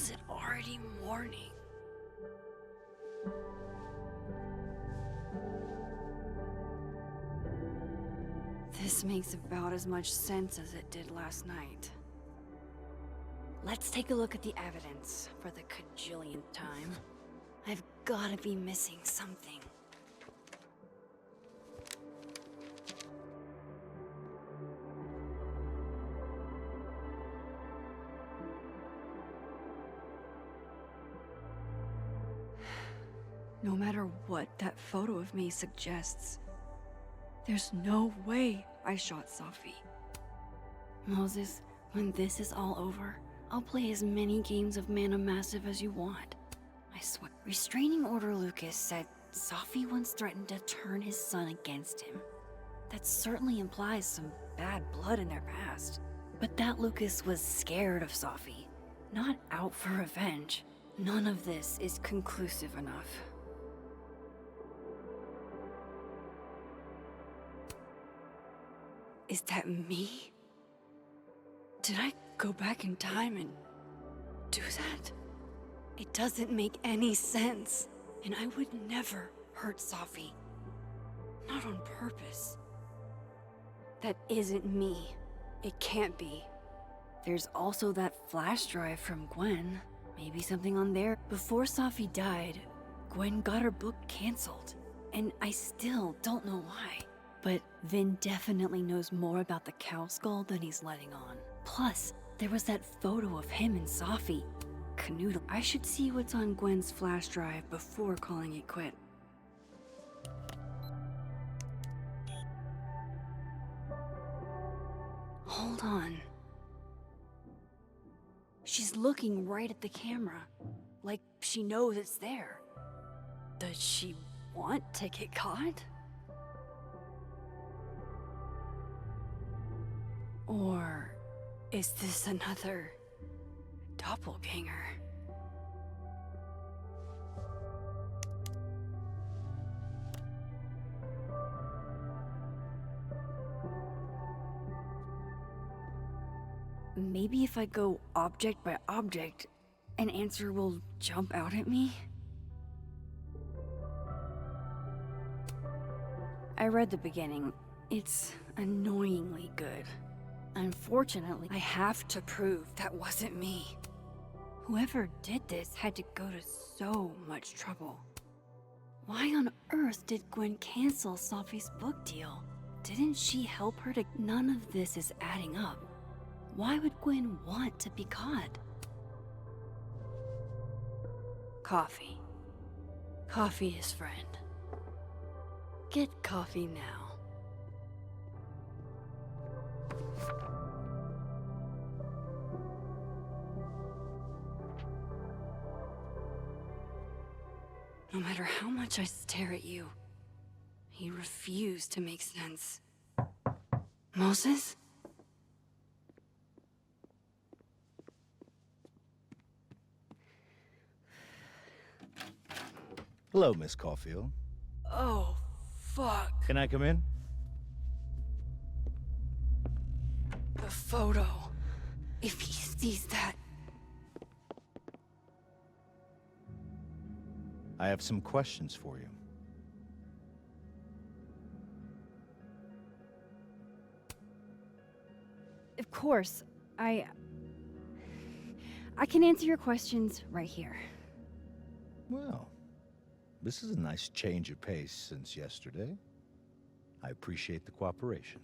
is it already morning? This makes about as much sense as it did last night. Let's take a look at the evidence for the cajillionth time. I've gotta be missing something. No matter what that photo of me suggests, there's no way I shot Safi. Moses, when this is all over, I'll play as many games of Mana Massive as you want. I swear. Restraining Order Lucas said Safi once threatened to turn his son against him. That certainly implies some bad blood in their past. But that Lucas was scared of Safi, not out for revenge. None of this is conclusive enough. Is that me? Did I go back in time and do that? It doesn't make any sense. And I would never hurt Safi. Not on purpose. That isn't me. It can't be. There's also that flash drive from Gwen. Maybe something on there. Before Safi died, Gwen got her book canceled. And I still don't know why. But Vin definitely knows more about the cow skull than he's letting on. Plus, there was that photo of him and Safi. Canoodle. I should see what's on Gwen's flash drive before calling it quit. Hold on. She's looking right at the camera, like she knows it's there. Does she want to get caught? Or is this another doppelganger? Maybe if I go object by object, an answer will jump out at me? I read the beginning. It's annoyingly good. Unfortunately, I have to prove that wasn't me. Whoever did this had to go to so much trouble. Why on earth did Gwen cancel Safi's book deal? Didn't she help her to— None of this is adding up. Why would Gwen want to be caught? Coffee. Coffee is friend. Get coffee now. No matter how much I stare at you, you refuse to make sense. Moses? Hello, Miss Caulfield. Oh, fuck. Can I come in? The photo. If he sees that... I have some questions for you. Of course, I can answer your questions right here. Well, this is a nice change of pace since yesterday. I appreciate the cooperation.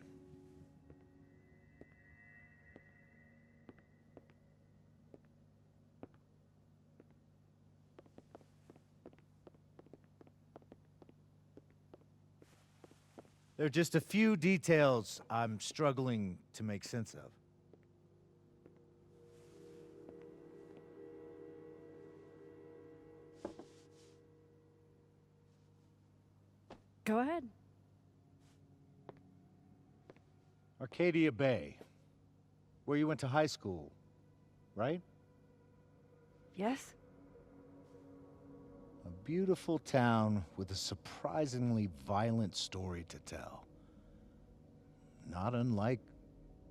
There are just a few details I'm struggling to make sense of. Go ahead. Arcadia Bay, where you went to high school, right? Yes? A beautiful town with a surprisingly violent story to tell. Not unlike...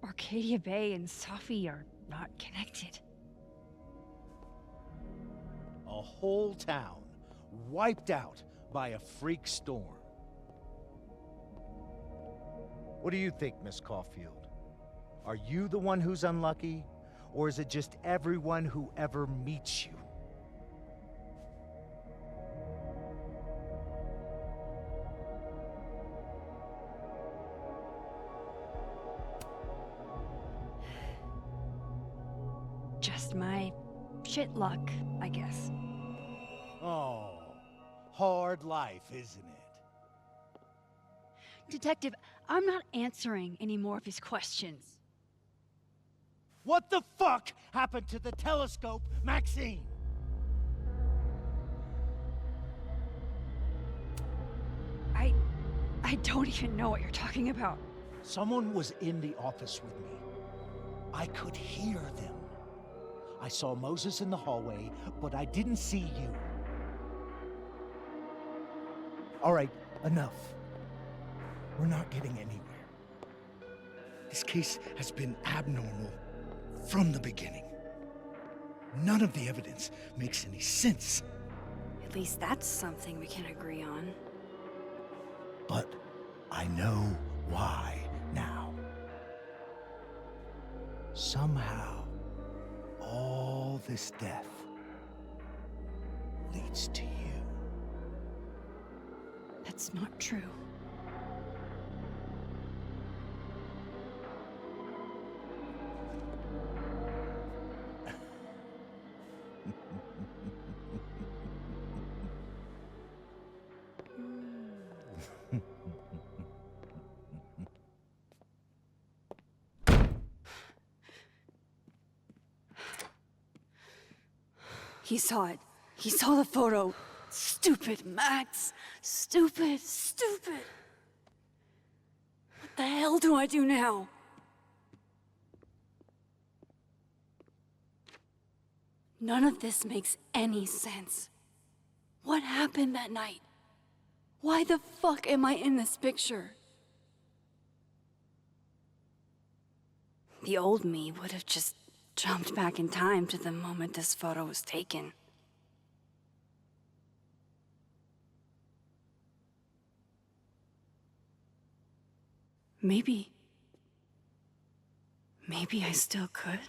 Arcadia Bay and Safi are not connected. whole town wiped out by a freak storm. What do you think, Miss Caulfield? Are you the one who's unlucky, or is it just everyone who ever meets you? Just my shit luck, I guess. Oh, hard life, isn't it? Detective, I'm not answering any more of his questions. What the fuck happened to the telescope, Maxine? I don't even know what you're talking about. Someone was in the office with me. I could hear them. I saw Moses in the hallway, but I didn't see you. All right, enough. We're not getting anywhere. This case has been abnormal from the beginning. None of the evidence makes any sense. At least that's something we can agree on. But I know why now. Somehow, all this death leads to you. That's not true. He saw it. He saw the photo. Stupid Max. Stupid, stupid. What the hell do I do now? None of this makes any sense. What happened that night? Why the fuck am I in this picture? The old me would have just jumped back in time to the moment this photo was taken. Maybe I still could.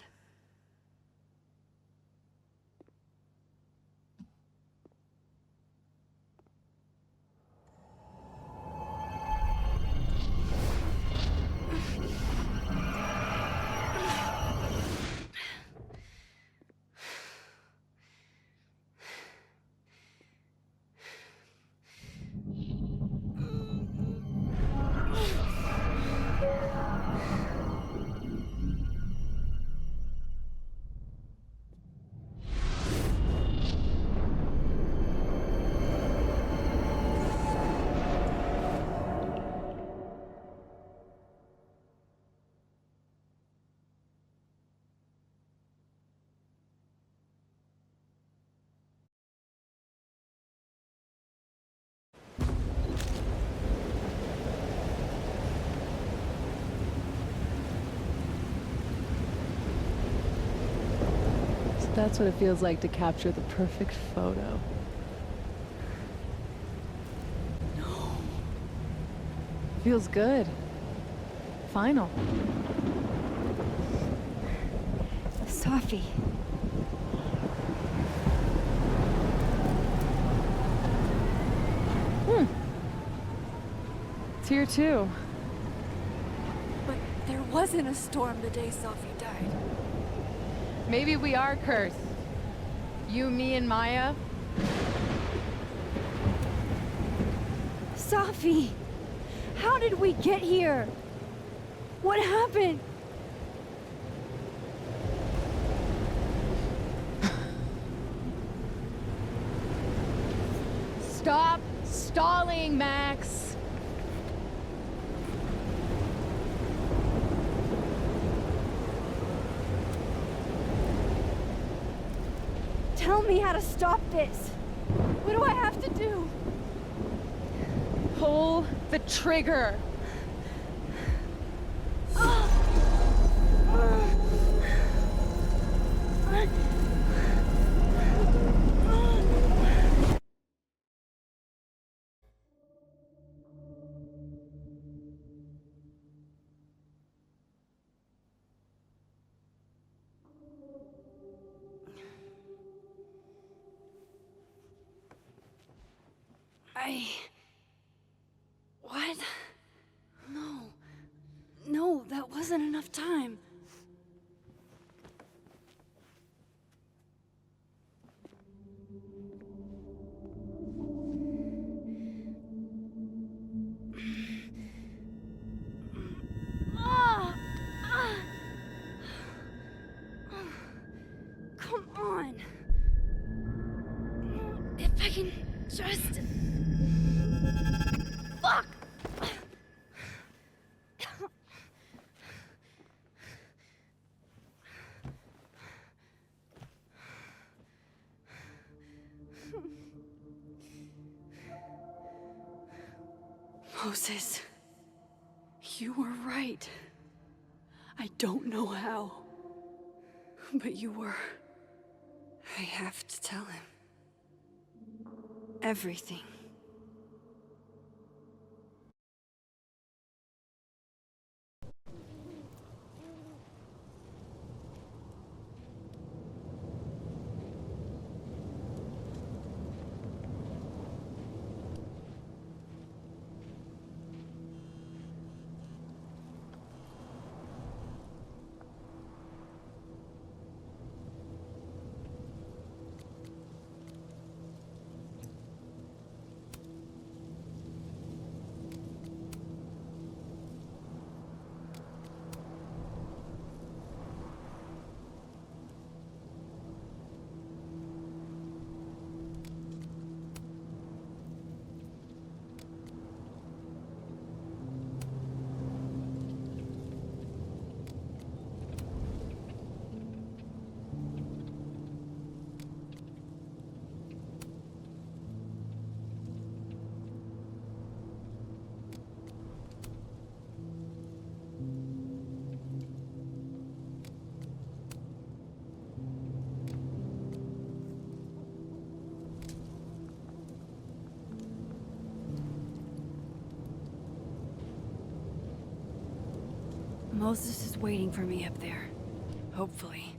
That's what it feels like to capture the perfect photo. No. Feels good. Final. Safi. It's here too. But there wasn't a storm the day Safi died. Maybe we are cursed. You, me, and Maya. Safi! How did we get here? What happened? Stop stalling, Max. Tell me how to stop this. What do I have to do? Pull the trigger. What? No. No, that wasn't enough time. Ah! Ah! Come on. If I can just... Fuck! Moses, you were right. I don't know how, but you were. I have to tell him. Everything. Moses is waiting for me up there. Hopefully.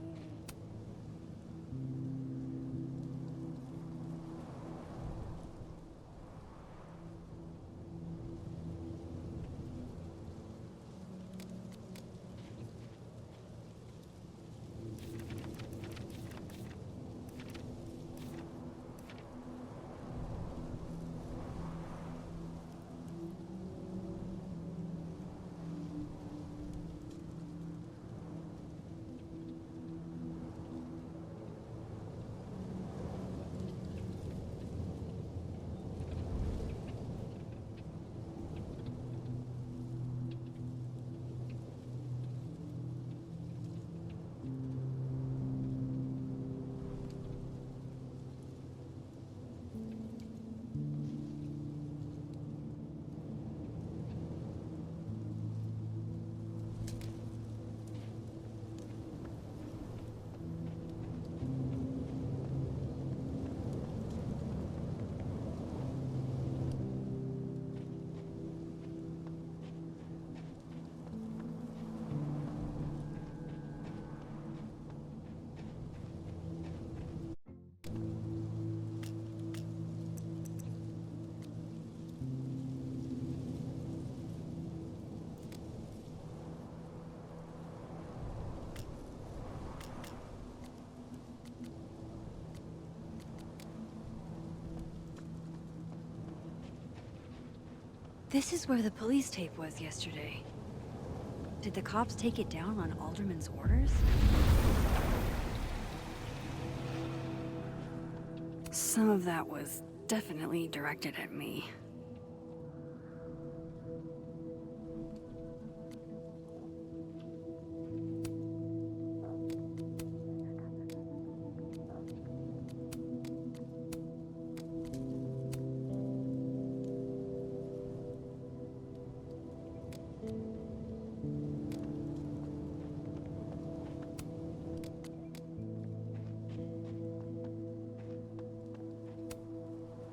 This is where the police tape was yesterday. Did the cops take it down on Alderman's orders? Some of that was definitely directed at me.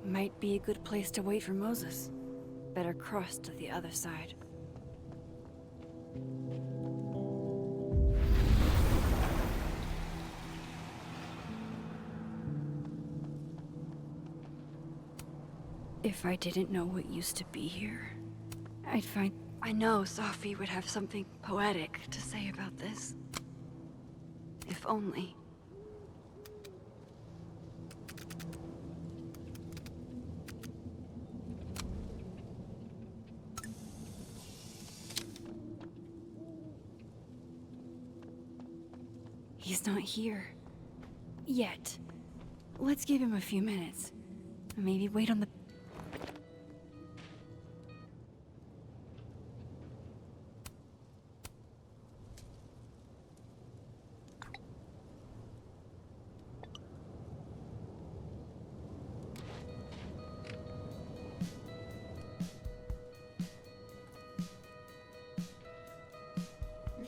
Might be a good place to wait for Moses. Better cross to the other side. If I didn't know what used to be here, I'd find... I know Safi would have something poetic to say about this. If only. He's not here. Yet. Let's give him a few minutes. Maybe wait on the...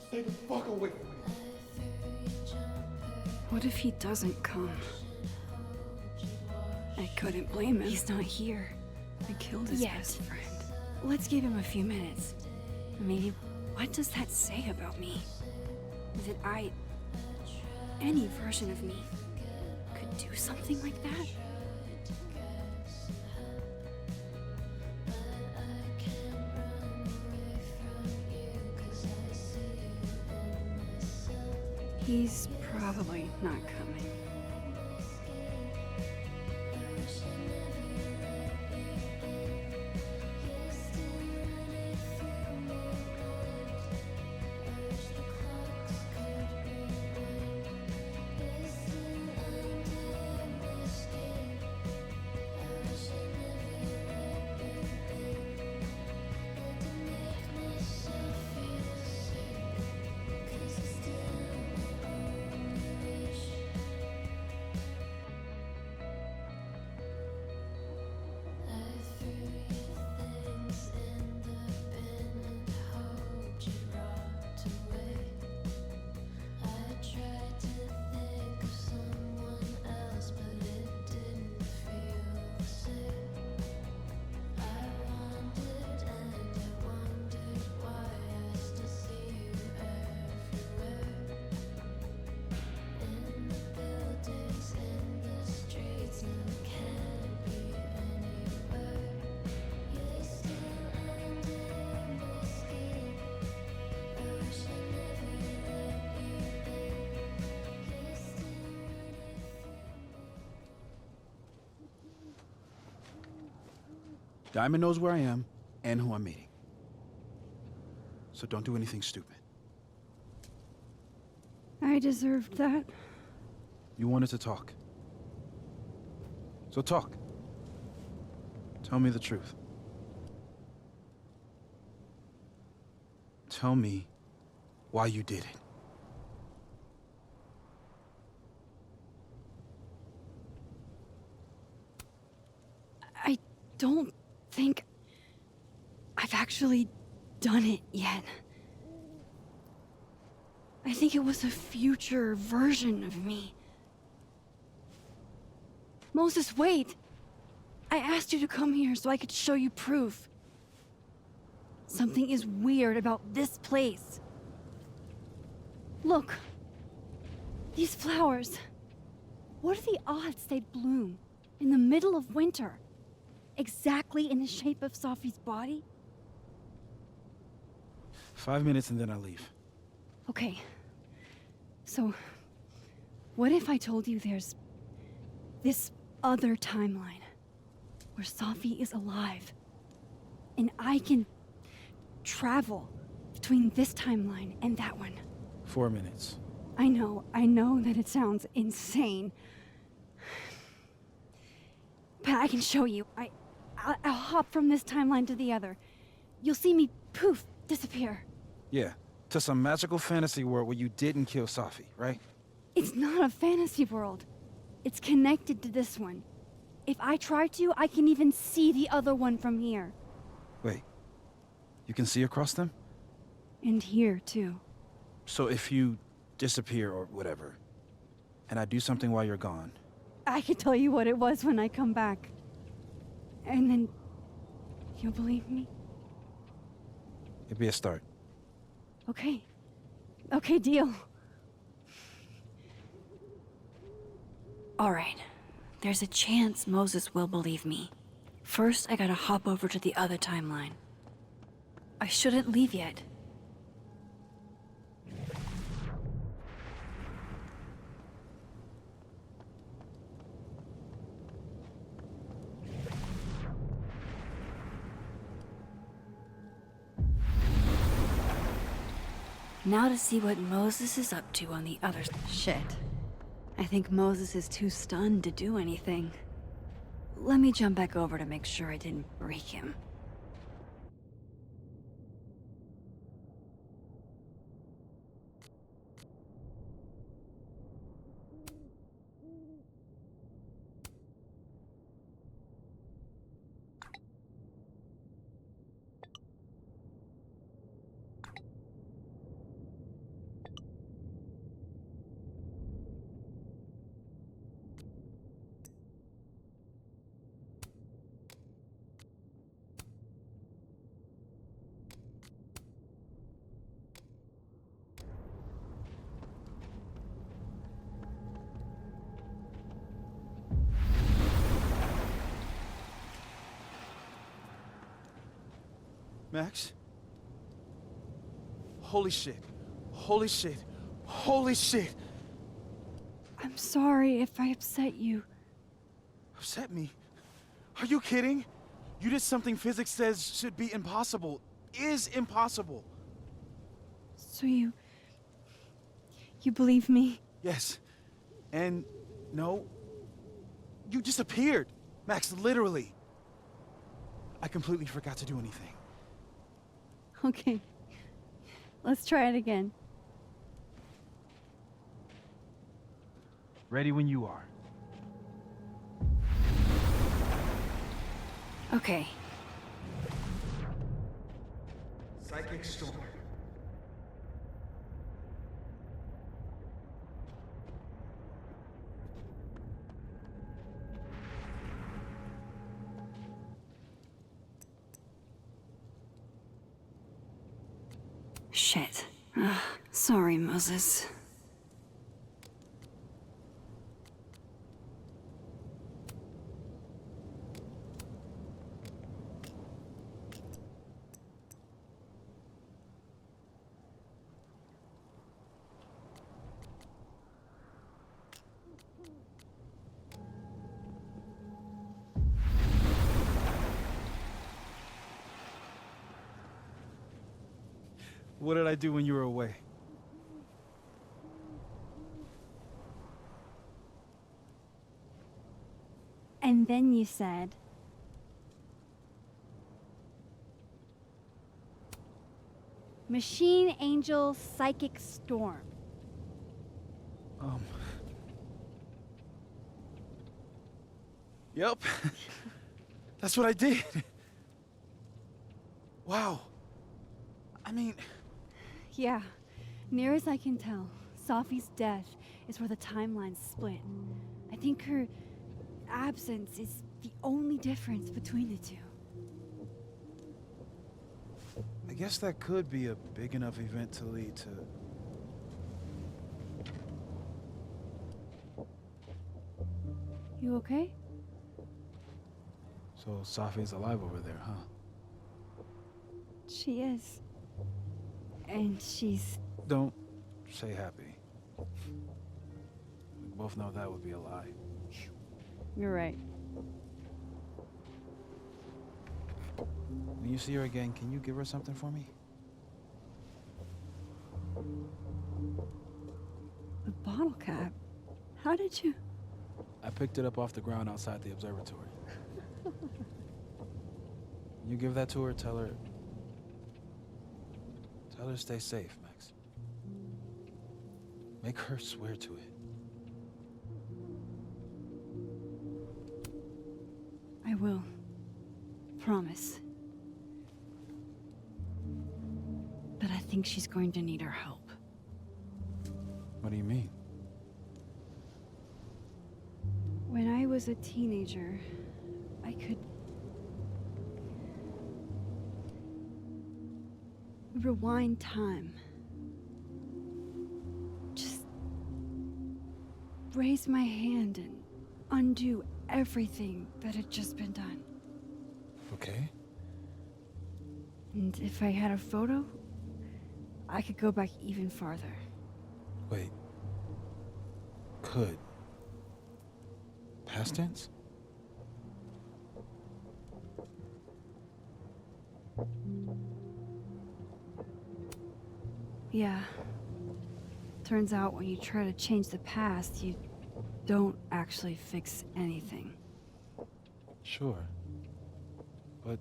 Stay the fuck away from me. What if he doesn't come? I couldn't blame him. He's not here. I killed his best friend. Let's give him a few minutes. Maybe... What does that say about me? That I... Any version of me could do something like that? He's probably not coming. Diamond knows where I am and who I'm meeting. So don't do anything stupid. I deserved that. You wanted to talk. So talk. Tell me the truth. Tell me why you did it. I don't think I've actually done it yet. I think it was a future version of me. Moses, wait! I asked you to come here so I could show you proof. Something is weird about this place. Look. These flowers. What are the odds they'd bloom in the middle of winter? Exactly in the shape of Safi's body? 5 minutes and then I leave. Okay. So, what if I told you there's this other timeline where Safi is alive and I can travel between this timeline and that one? 4 minutes. I know that it sounds insane. But I can show you. I'll hop from this timeline to the other. You'll see me, poof, disappear. Yeah, to some magical fantasy world where you didn't kill Safi, right? It's not a fantasy world. It's connected to this one. If I try to, I can even see the other one from here. Wait, you can see across them? And here, too. So if you disappear or whatever, and I do something while you're gone... I can tell you what it was when I come back. And then... you'll believe me? It'd be a start. Okay. Okay, deal. All right. There's a chance Moses will believe me. First, I gotta hop over to the other timeline. I shouldn't leave yet. Now to see what Moses is up to on the other shit. I think Moses is too stunned to do anything. Let me jump back over to make sure I didn't break him. Max? Holy shit. Holy shit. Holy shit. I'm sorry if I upset you. Upset me? Are you kidding? You did something physics says should be impossible. Is impossible. So you believe me? Yes. And no. You disappeared. Max, literally. I completely forgot to do anything. Okay. Let's try it again. Ready when you are. Okay. Psychic storm. Shit. Sorry, Moses. What did I do when you were away? And then you said... Machine Angel Psychic Storm. Yep. That's what I did. Wow. I mean... Yeah, near as I can tell, Safi's death is where the timelines split. I think her absence is the only difference between the two. I guess that could be a big enough event to lead to... You okay? So Safi's alive over there, huh? She is. And she's... Don't say happy. We both know that would be a lie. You're right. When you see her again, can you give her something for me? The bottle cap? How did you... I picked it up off the ground outside the observatory. You give that to her, tell her to stay safe, Max. Make her swear to it. I will. Promise. But I think she's going to need our help. What do you mean? When I was a teenager, I could... rewind time. Just... raise my hand and undo everything that had just been done. Okay. And if I had a photo, I could go back even farther. Wait. Could. Past tense? Yeah. Turns out when you try to change the past, you don't actually fix anything. Sure. But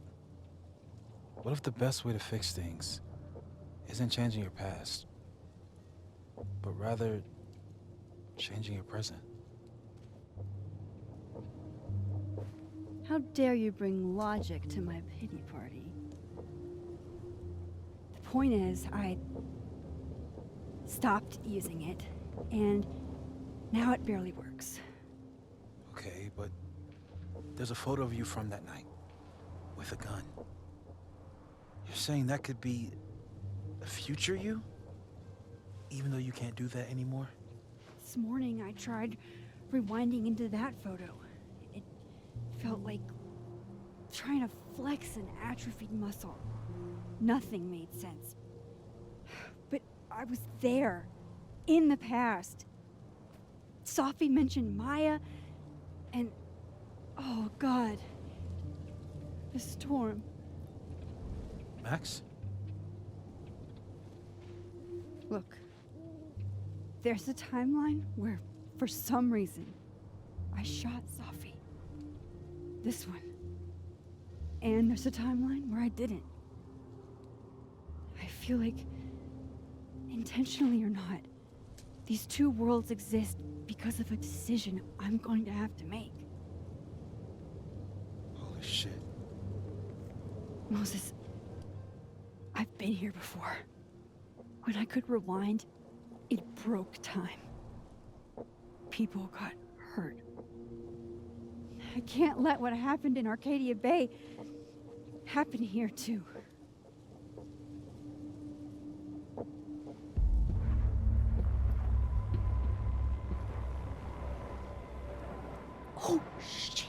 what if the best way to fix things isn't changing your past, but rather changing your present? How dare you bring logic to my pity party? The point is, I stopped using it, and now it barely works. Okay, but there's a photo of you from that night with a gun. You're saying that could be a future you? Even though you can't do that anymore? This morning I tried rewinding into that photo. It felt like trying to flex an atrophied muscle. Nothing made sense. But I was there, in the past. Safi mentioned Maya, and oh God, the storm. Max? Look, there's a timeline where, for some reason, I shot Safi. This one. And there's a timeline where I didn't. I feel like, intentionally or not, these two worlds exist because of a decision I'm going to have to make. Holy shit. Moses, I've been here before. When I could rewind, it broke time. People got hurt. I can't let what happened in Arcadia Bay happen here too. Oh, shit.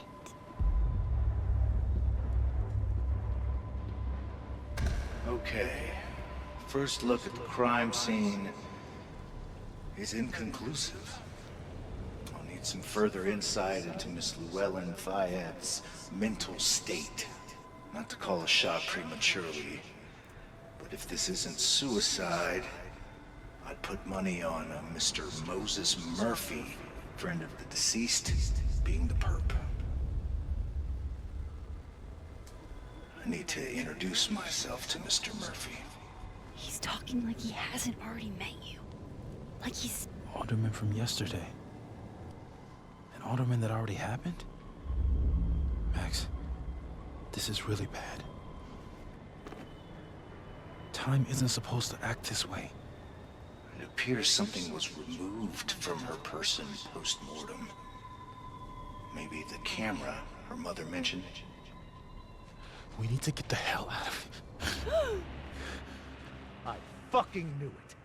Okay. First look at the crime scene is inconclusive. I'll need some further insight into Miss Llewellyn Fayette's mental state. Not to call a shot prematurely, but if this isn't suicide, I'd put money on a Mr. Moses Murphy, friend of the deceased, being the perp. I need to introduce myself to Mr. Murphy. He's talking like he hasn't already met you. Like he's... Alderman from yesterday. An alderman that already happened? Max, this is really bad. Time isn't supposed to act this way. It appears something was removed from her person post-mortem. Maybe the camera her mother mentioned. We need to get the hell out of here. I fucking knew it.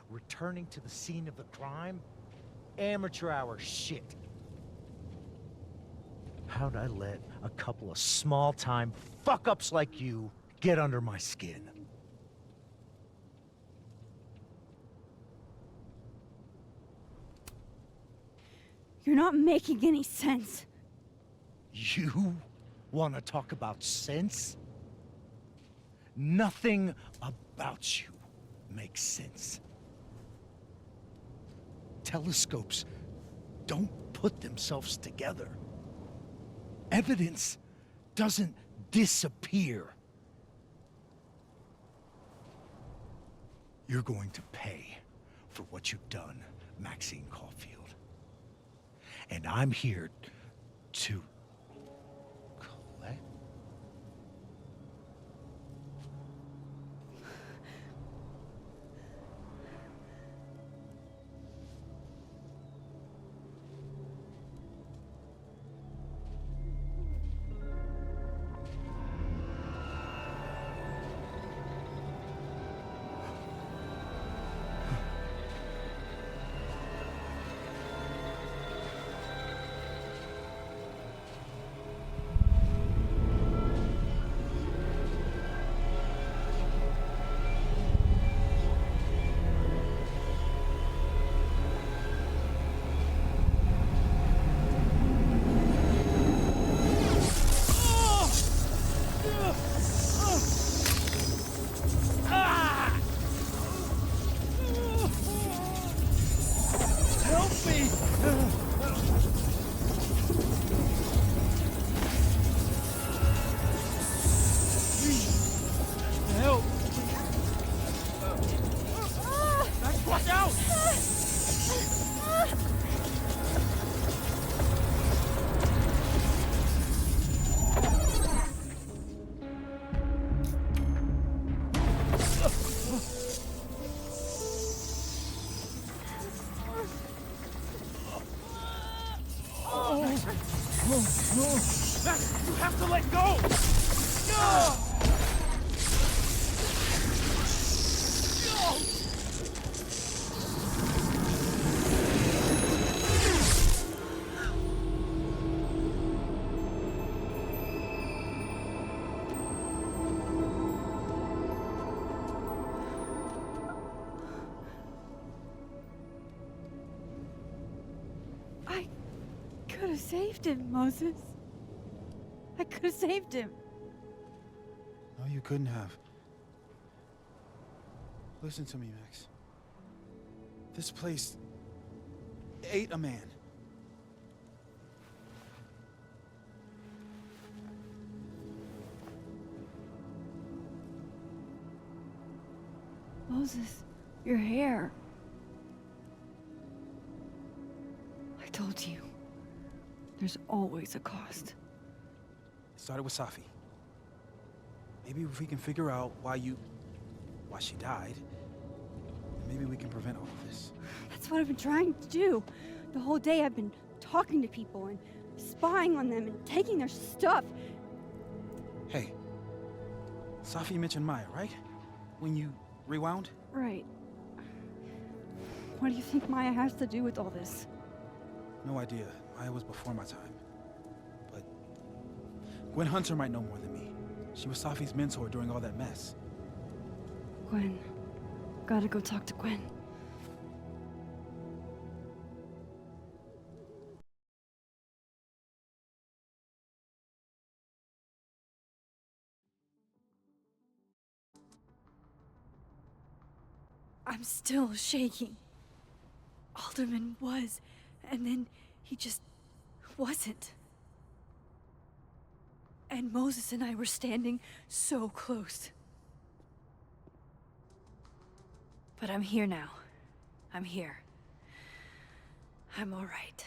Returning to the scene of the crime? Amateur hour shit. How'd I let a couple of small-time fuck-ups like you get under my skin? You're not making any sense. You want to talk about sense? Nothing about you makes sense. Telescopes don't put themselves together. Evidence doesn't disappear. You're going to pay for what you've done, Maxine Caulfield. And I'm here to collect. Help! Max, watch out! Max, you have to let go! I could have saved him, Moses. I could have saved him. No, you couldn't have. Listen to me, Max. This place ate a man. Moses, your hair. I told you. There's always a cost. It started with Safi. Maybe if we can figure out why she died, maybe we can prevent all of this. That's what I've been trying to do. The whole day I've been talking to people and spying on them and taking their stuff. Hey, Safi mentioned Maya, right? When you rewound? Right. What do you think Maya has to do with all this? No idea. Maya was before my time. But Gwen Hunter might know more than me. She was Safi's mentor during all that mess. Gwen. Gotta go talk to Gwen. I'm still shaking. Alderman was, and then he just wasn't. And Moses and I were standing so close. But I'm here now. I'm here. I'm all right.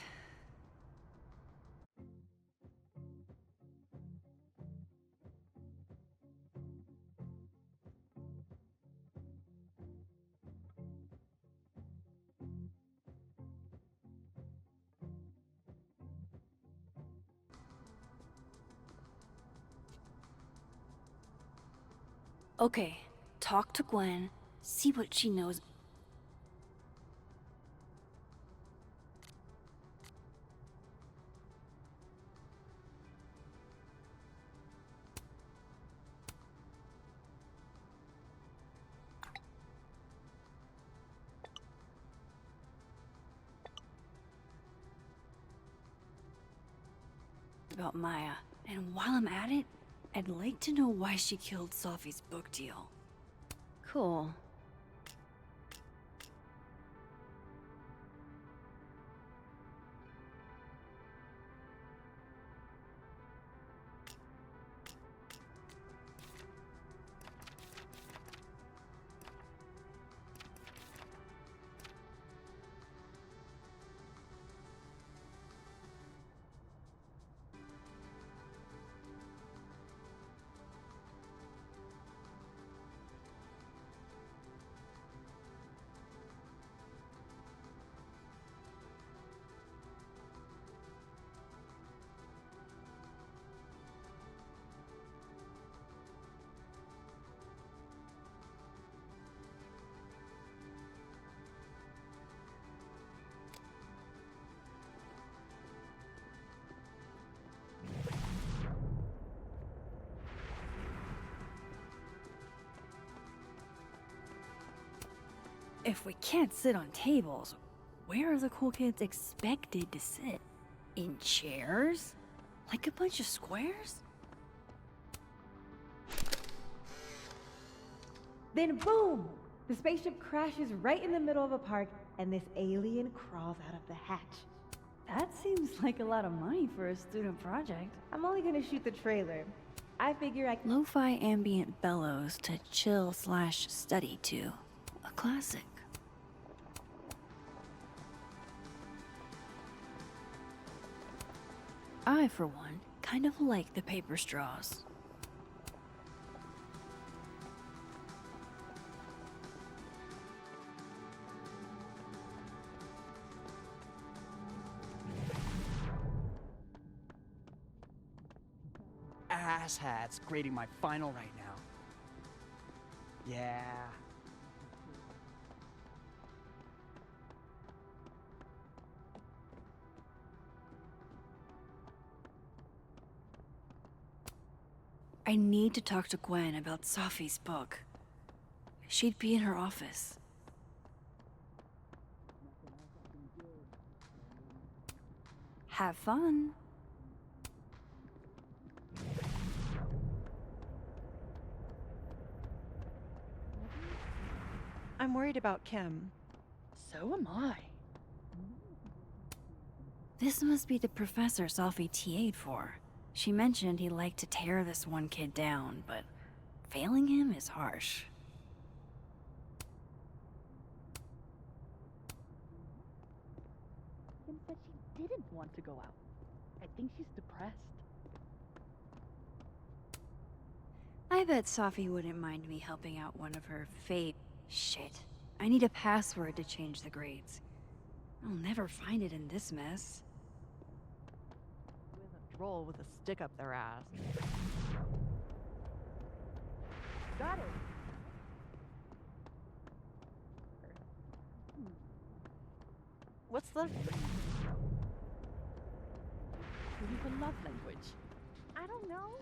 Okay, talk to Gwen, see what she knows. About Maya, and while I'm at it, I'd like to know why she killed Safi's book deal. Cool. If we can't sit on tables, where are the cool kids expected to sit? In chairs? Like a bunch of squares? Then boom! The spaceship crashes right in the middle of a park, and this alien crawls out of the hatch. That seems like a lot of money for a student project. I'm only gonna shoot the trailer. I figure I can. Lo-fi ambient bellows to chill/study to. A classic. I, for one, kind of like the paper straws. Asshats grading my final right now. Yeah. I need to talk to Gwen about Safi's book. She'd be in her office. Have fun. I'm worried about Kim. So am I. This must be the professor Safi TA'd for. She mentioned he liked to tear this one kid down, but failing him is harsh. Kim said she didn't want to go out. I think she's depressed. I bet Safi wouldn't mind me helping out one of her Shit. I need a password to change the grades. I'll never find it in this mess. With a droll with a stick up their ass. Got it. What's the... What is a love language? I don't know.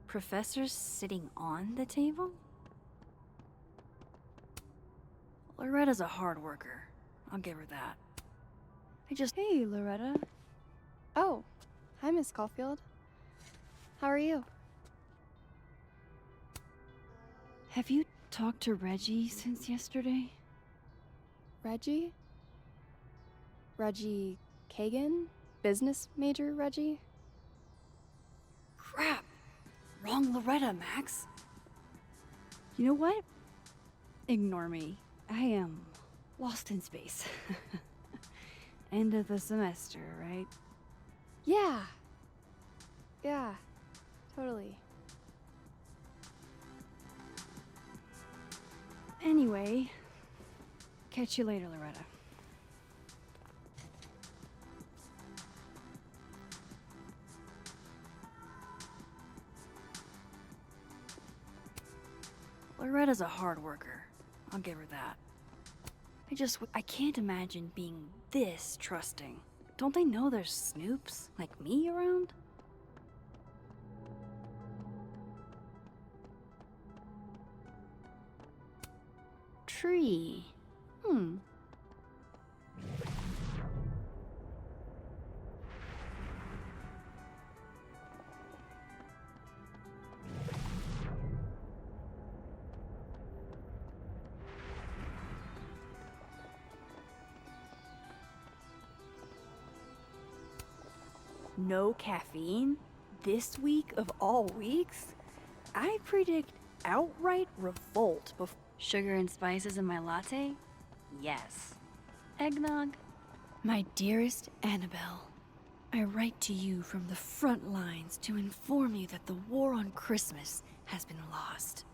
Professor's sitting on the table? Loretta's a hard worker. I'll give her that. Hey, Loretta. Oh, hi, Miss Caulfield. How are you? Have you talked to Reggie since yesterday? Reggie? Reggie Kagan? Business major Reggie? Crap! Wrong Loretta, Max. You know what? Ignore me. I am lost in space. End of the semester, right? Yeah. Yeah, totally. Anyway, catch you later, Loretta. Loretta's a hard worker. I'll give her that. I can't imagine being this trusting. Don't they know there's snoops like me around? Tree. No caffeine? This week of all weeks? I predict outright revolt before. Sugar and spices in my latte? Yes. Eggnog? My dearest Annabelle, I write to you from the front lines to inform you that the war on Christmas has been lost.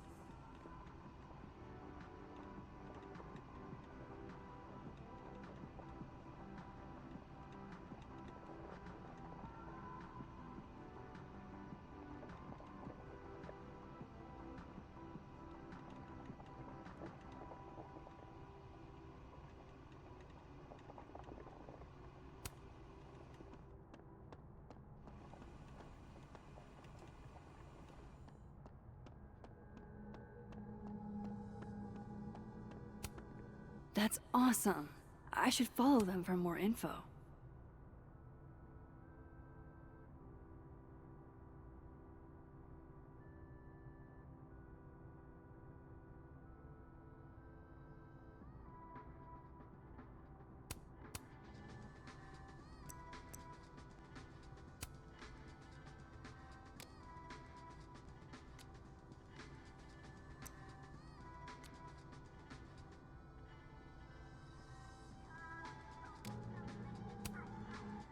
That's awesome. I should follow them for more info.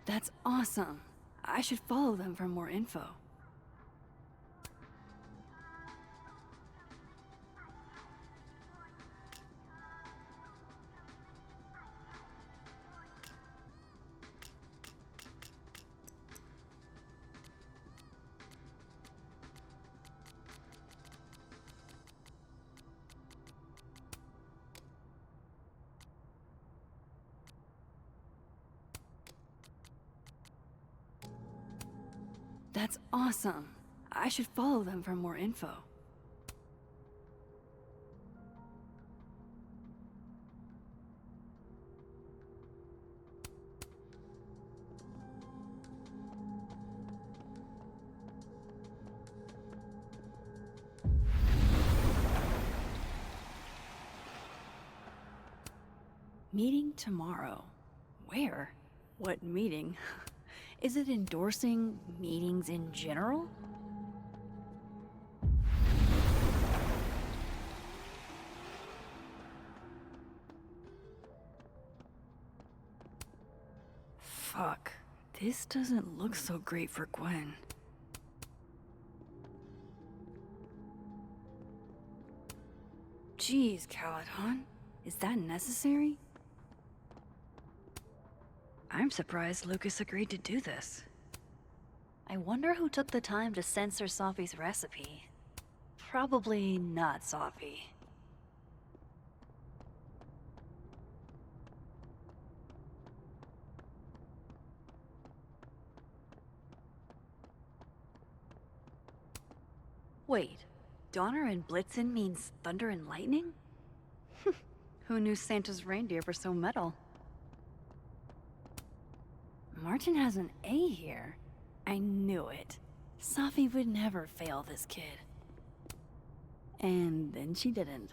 That's awesome. I should follow them for more info. That's awesome. I should follow them for more info. Meeting tomorrow. Where? What meeting? Is it endorsing meetings in general? Fuck. This doesn't look so great for Gwen. Jeez, Caladon. Is that necessary? I'm surprised Lucas agreed to do this. I wonder who took the time to censor Safi's recipe. Probably not Safi. Wait, Donner and Blitzen means thunder and lightning? Who knew Santa's reindeer were so metal? Martin has an A here. I knew it. Safi would never fail this kid. And then she didn't.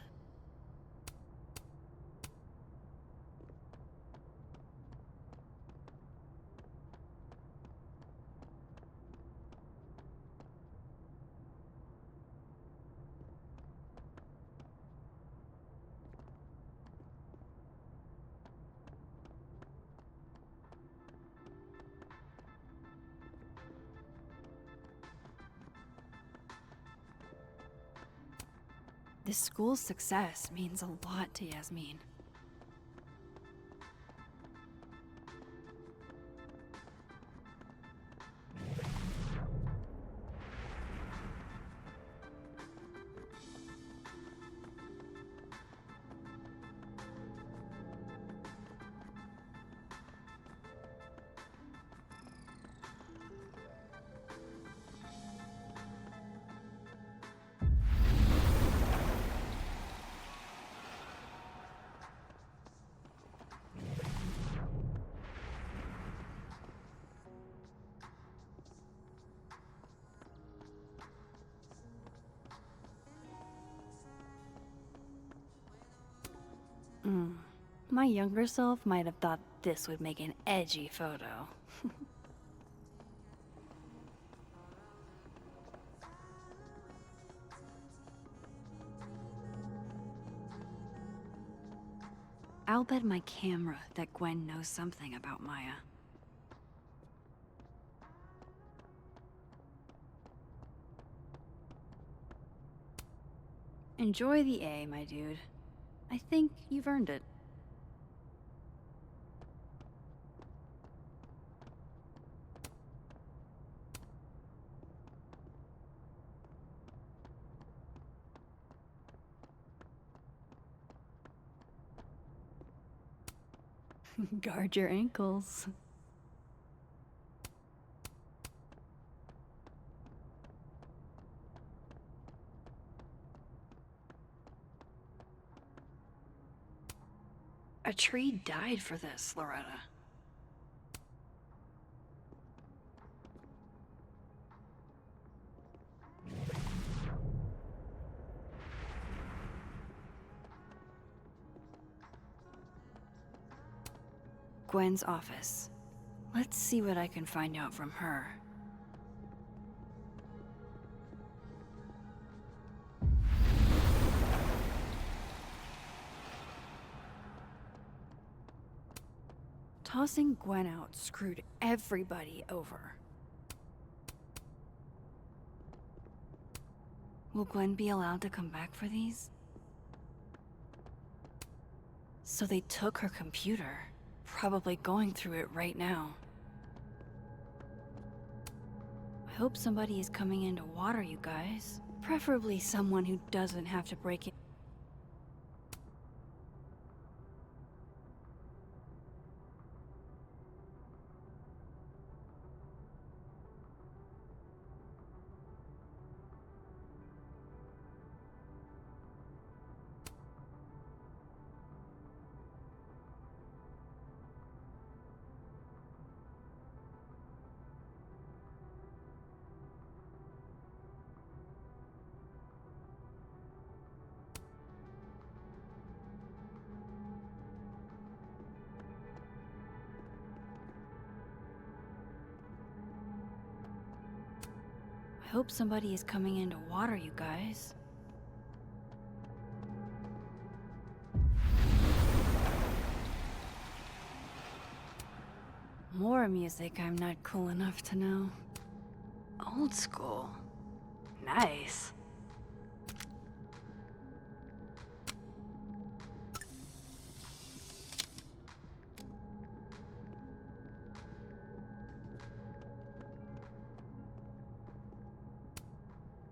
This school's success means a lot to Yasmin. My younger self might have thought this would make an edgy photo. I'll bet my camera that Gwen knows something about Maya. Enjoy the A, my dude. I think you've earned it. Guard your ankles. A tree died for this, Loretta. Gwen's office. Let's see what I can find out from her. Tossing Gwen out screwed everybody over. Will Gwen be allowed to come back for these? So they took her computer, probably going through it right now. I hope somebody is coming in to water you guys. Preferably someone who doesn't have to break in. I hope somebody is coming in to water you guys. More music I'm not cool enough to know. Old school. Nice.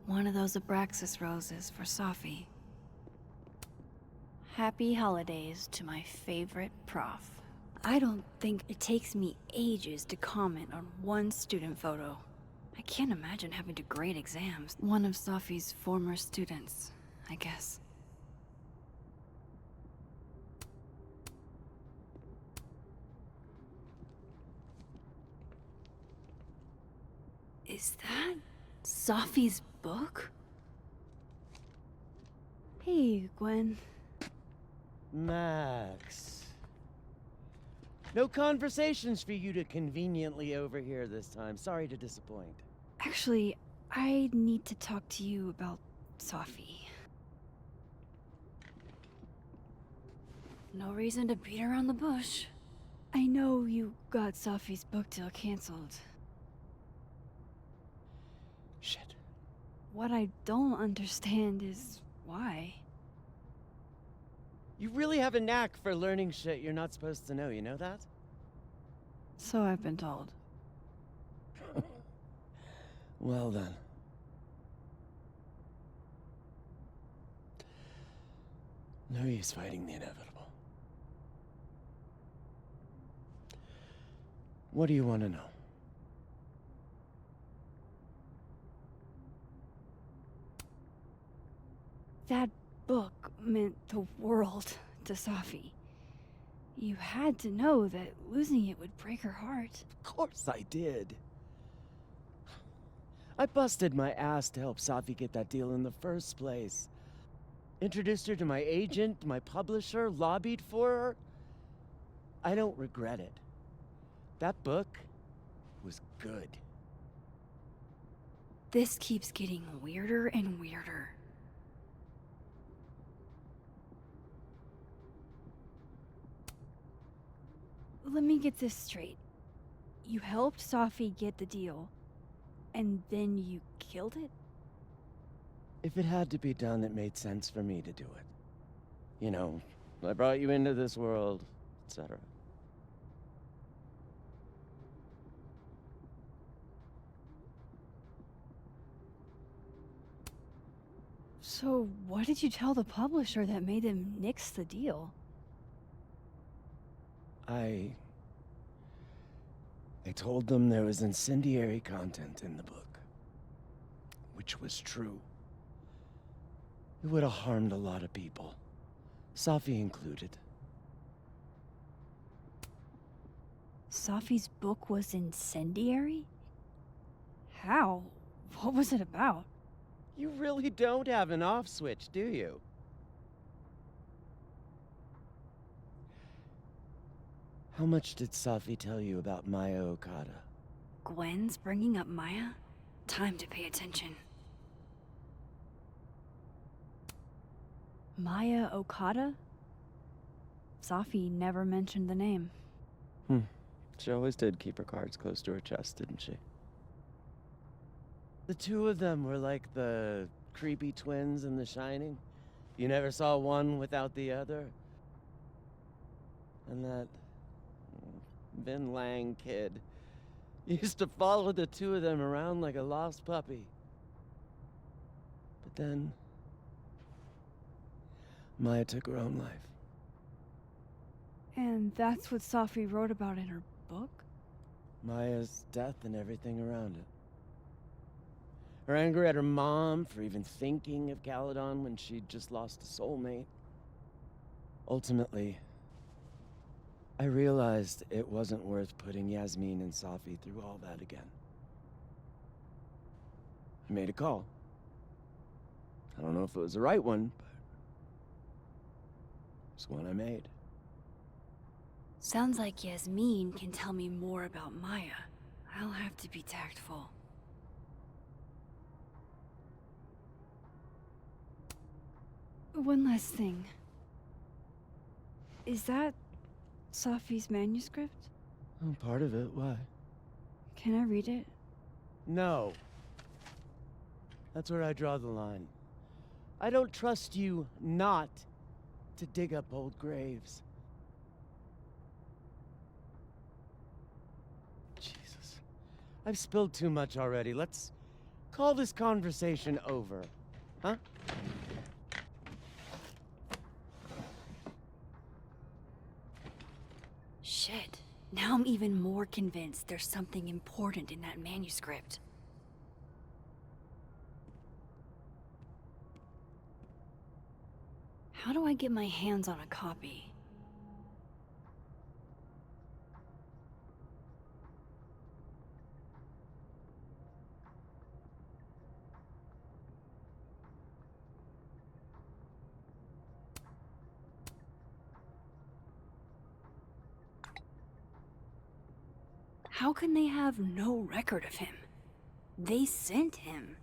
One of those Abraxas roses for Safi. Happy holidays to my favorite prof. I don't think it takes me ages to comment on one student photo. I can't imagine having to grade exams. One of Safi's former students, I guess. Is that Safi's book? Hey, Gwen. Max. No conversations for you to conveniently overhear this time. Sorry to disappoint. Actually, I need to talk to you about Safi. No reason to beat around the bush. I know you got Safi's book deal canceled. Shit. What I don't understand is why. You really have a knack for learning shit you're not supposed to know, you know that? So I've been told. Well then. No use fighting the inevitable. What do you want to know? That book meant the world to Safi. You had to know that losing it would break her heart. Of course I did. I busted my ass to help Safi get that deal in the first place. Introduced her to my agent, my publisher, lobbied for her. I don't regret it. That book was good. This keeps getting weirder and weirder. Let me get this straight. You helped Safi get the deal, and then you killed it? If it had to be done, it made sense for me to do it. You know, I brought you into this world, etc. So what did you tell the publisher that made them nix the deal? I told them there was incendiary content in the book, which was true. It would have harmed a lot of people, Safi included. Safi's book was incendiary? How? What was it about? You really don't have an off switch, do you? How much did Safi tell you about Maya Okada? Gwen's bringing up Maya? Time to pay attention. Maya Okada? Safi never mentioned the name. She always did keep her cards close to her chest, didn't she? The two of them were like the creepy twins in The Shining. You never saw one without the other. And that Vin Lang kid used to follow the two of them around like a lost puppy. But then Maya took her own life. And that's what Safi wrote about in her book? Maya's death and everything around it. Her anger at her mom for even thinking of Caledon when she'd just lost a soulmate. Ultimately, I realized it wasn't worth putting Yasmin and Safi through all that again. I made a call. I don't know if it was the right one, but it's one I made. Sounds like Yasmin can tell me more about Maya. I'll have to be tactful. One last thing. Is that Safi's manuscript? Oh, part of it. Why? Can I read it? No. That's where I draw the line. I don't trust you not to dig up old graves. Jesus. I've spilled too much already. Let's call this conversation over. Huh? Shit. Now I'm even more convinced there's something important in that manuscript. How do I get my hands on a copy? How can they have no record of him? They sent him.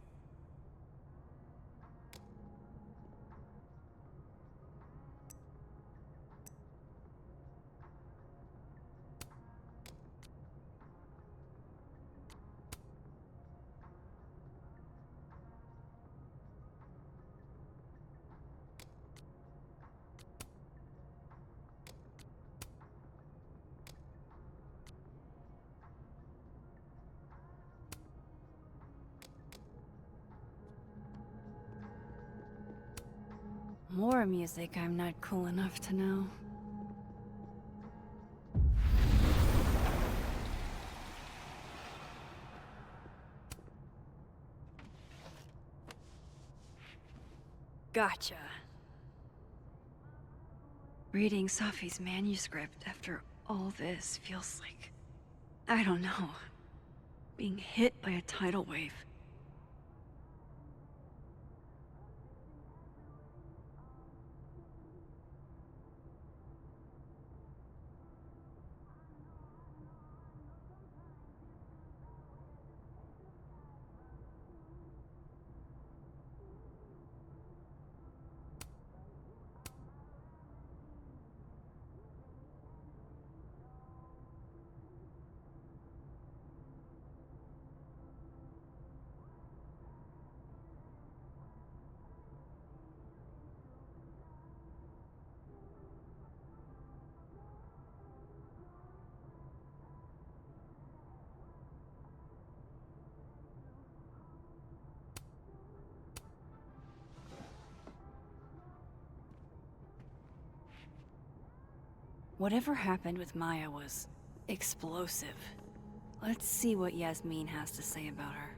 More music I'm not cool enough to know. Gotcha. Reading Safi's manuscript after all this feels like, I don't know, being hit by a tidal wave. Whatever happened with Maya was explosive. Let's see what Yasmin has to say about her.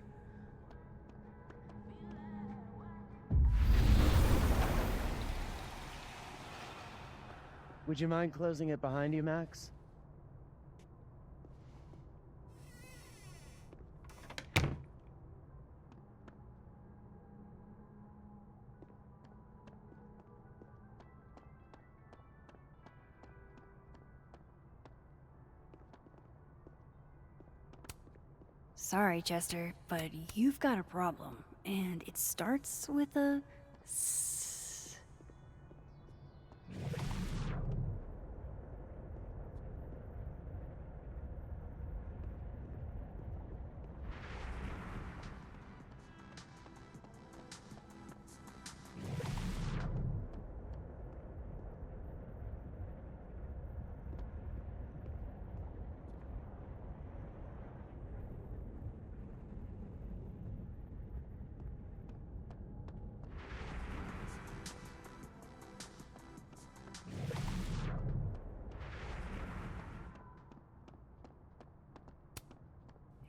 Would you mind closing it behind you, Max? Sorry, Chester, but you've got a problem, and it starts with a S.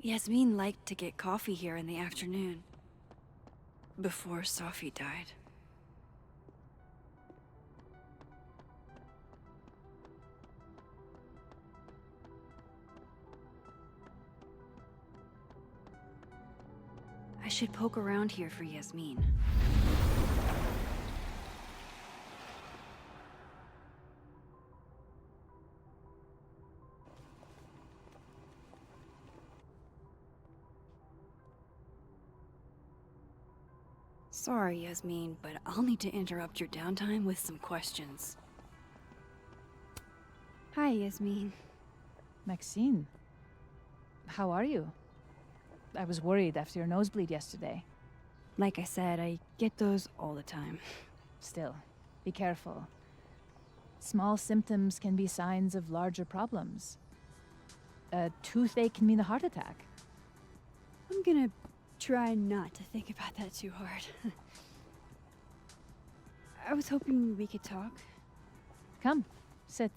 Yasmin liked to get coffee here in the afternoon. Before Safi died. I should poke around here for Yasmin. Sorry, Yasmin, but I'll need to interrupt your downtime with some questions. Hi, Yasmin. Maxine, how are you? I was worried after your nosebleed yesterday. Like I said, I get those all the time. Still, be careful. Small symptoms can be signs of larger problems. A toothache can mean a heart attack. I'm gonna try not to think about that too hard. I was hoping we could talk. Come, sit.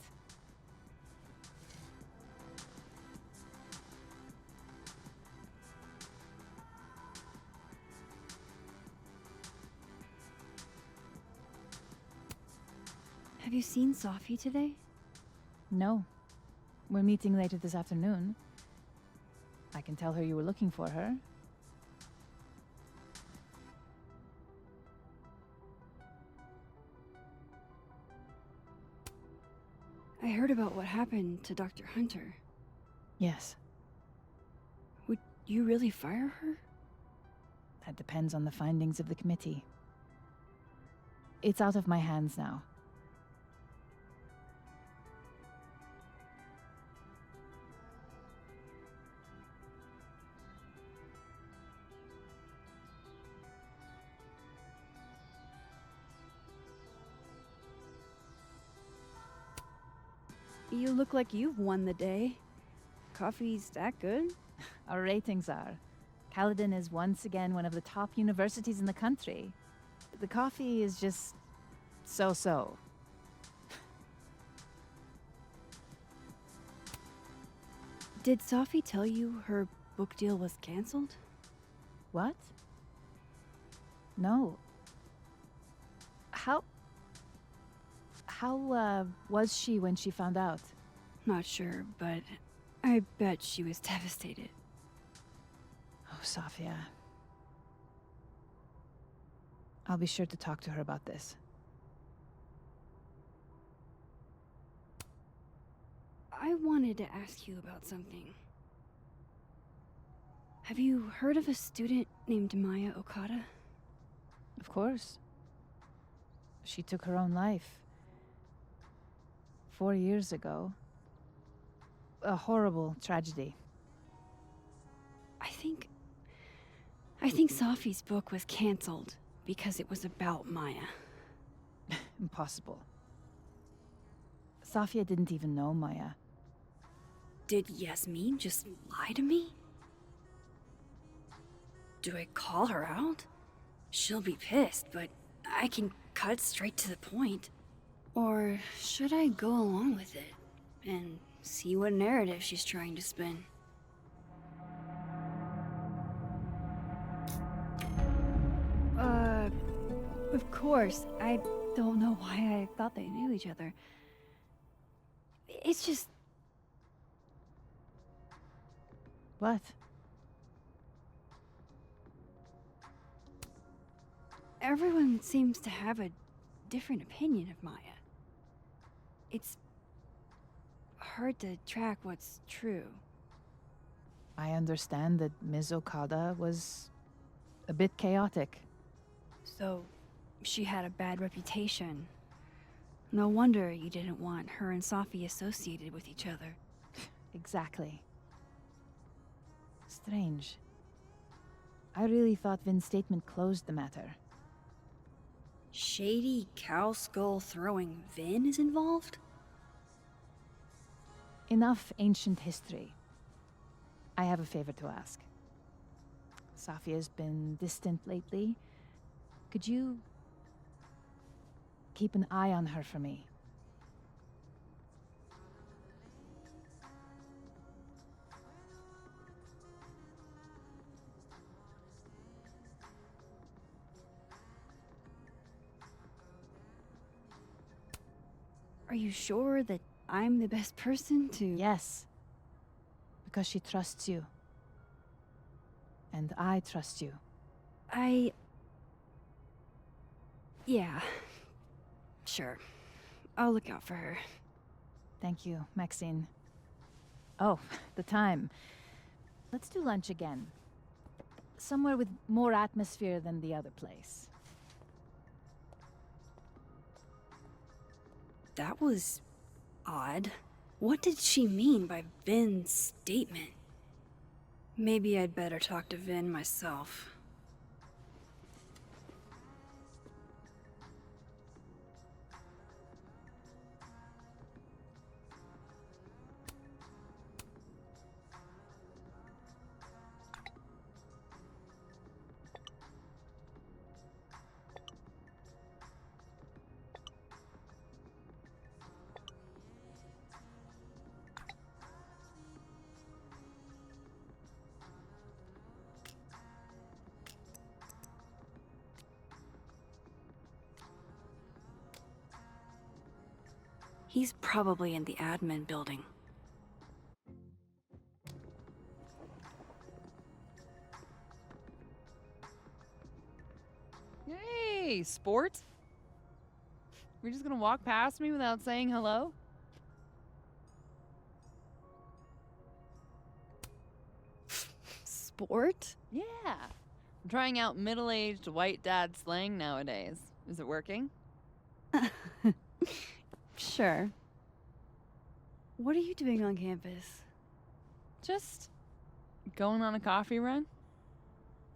Have you seen Safi today? No. We're meeting later this afternoon. I can tell her you were looking for her. I heard about what happened to Dr. Hunter. Yes, Would you really fire her? that depends on the findings of the committee. It's out of my hands now. You look like you've won the day. Coffee's that good? Our ratings are. Caledon is once again one of the top universities in the country. The coffee is just so-so. Did Safi tell you her book deal was canceled? What? No. How was she when she found out? Not sure, but I bet she was devastated. Oh, Safia. I'll be sure to talk to her about this. I wanted to ask you about something. Have you heard of a student named Maya Okada? Of course. She took her own life. 4 years ago. A horrible tragedy. I think Safi's book was canceled because it was about Maya. Impossible. Safia didn't even know Maya. Did Yasmin just lie to me? Do I call her out? She'll be pissed, but I can cut straight to the point. Or should I go along with it and see what narrative she's trying to spin? Of course. I don't know why I thought they knew each other. It's just... What? Everyone seems to have a different opinion of Maya. It's hard to track what's true. I understand that Ms. Okada was a bit chaotic. So, she had a bad reputation. No wonder you didn't want her and Safi associated with each other. Exactly. Strange. I really thought Vin's statement closed the matter. Shady cow skull throwing Vin is involved? Enough ancient history. I have a favor to ask. Safi has been distant lately. Could you keep an eye on her for me? Are you sure that I'm the best person to... Yes. Because she trusts you. And I trust you. Yeah. Sure. I'll look out for her. Thank you, Maxine. Oh, the time. Let's do lunch again. Somewhere with more atmosphere than the other place. That was... odd. What did she mean by Vin's statement? Maybe I'd better talk to Vin myself. He's probably in the admin building. Hey, sport? We're just gonna walk past me without saying hello? Sport? Yeah. I'm trying out middle-aged white dad slang nowadays. Is it working? Sure. What are you doing on campus? Just going on a coffee run?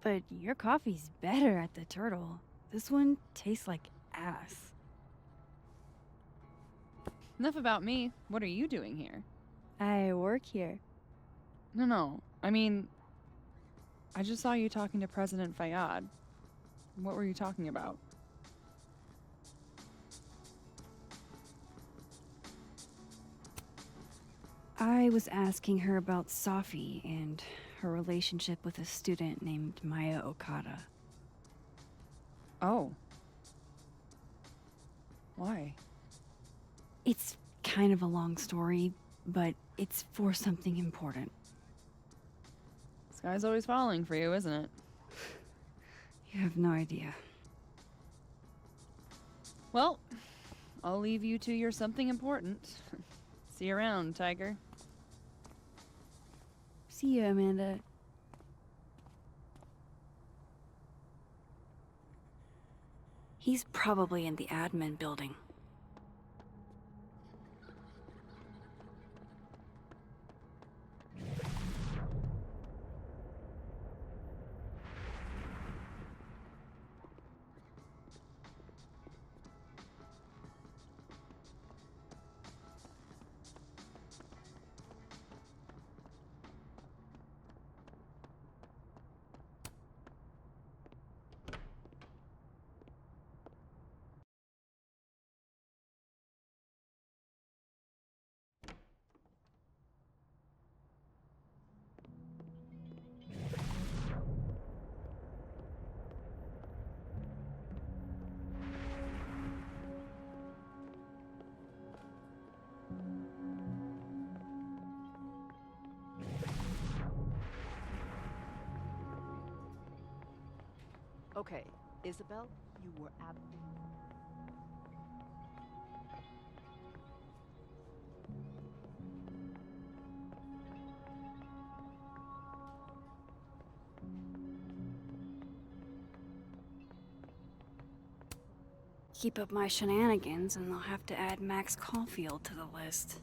But your coffee's better at the Turtle. This one tastes like ass. Enough about me. What are you doing here? I work here. No. I mean, I just saw you talking to President Fayyad. What were you talking about? I was asking her about Safi and her relationship with a student named Maya Okada. Oh. Why? It's kind of a long story, but it's for something important. Sky's always falling for you, isn't it? You have no idea. Well, I'll leave you to your something important. See you around, Tiger. See you, Amanda. He's probably in the admin building. Okay, Isabel, you were Keep up my shenanigans and they'll have to add Max Caulfield to the list.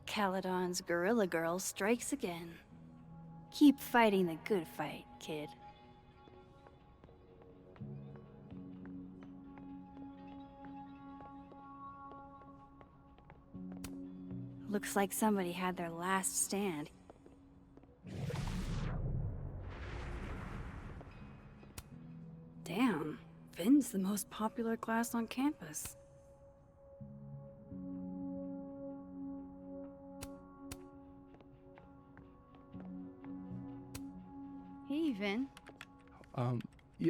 Caledon's Gorilla Girl strikes again. Keep fighting the good fight, kid. Looks like somebody had their last stand. Damn, Finn's the most popular class on campus. Hey, Vin.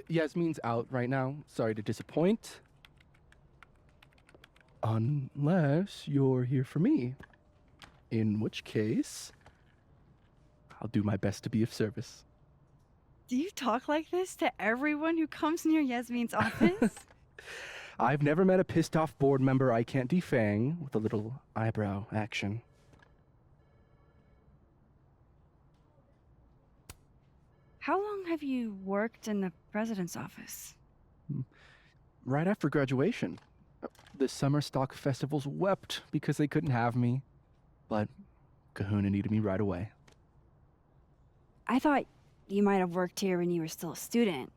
Yasmin's out right now. Sorry to disappoint. Unless you're here for me. In which case, I'll do my best to be of service. Do you talk like this to everyone who comes near Yasmin's office? I've never met a pissed off board member I can't defang with a little eyebrow action. How long have you worked in the president's office? Right after graduation. The summer stock festivals wept because they couldn't have me. But Kahuna needed me right away. I thought you might have worked here when you were still a student.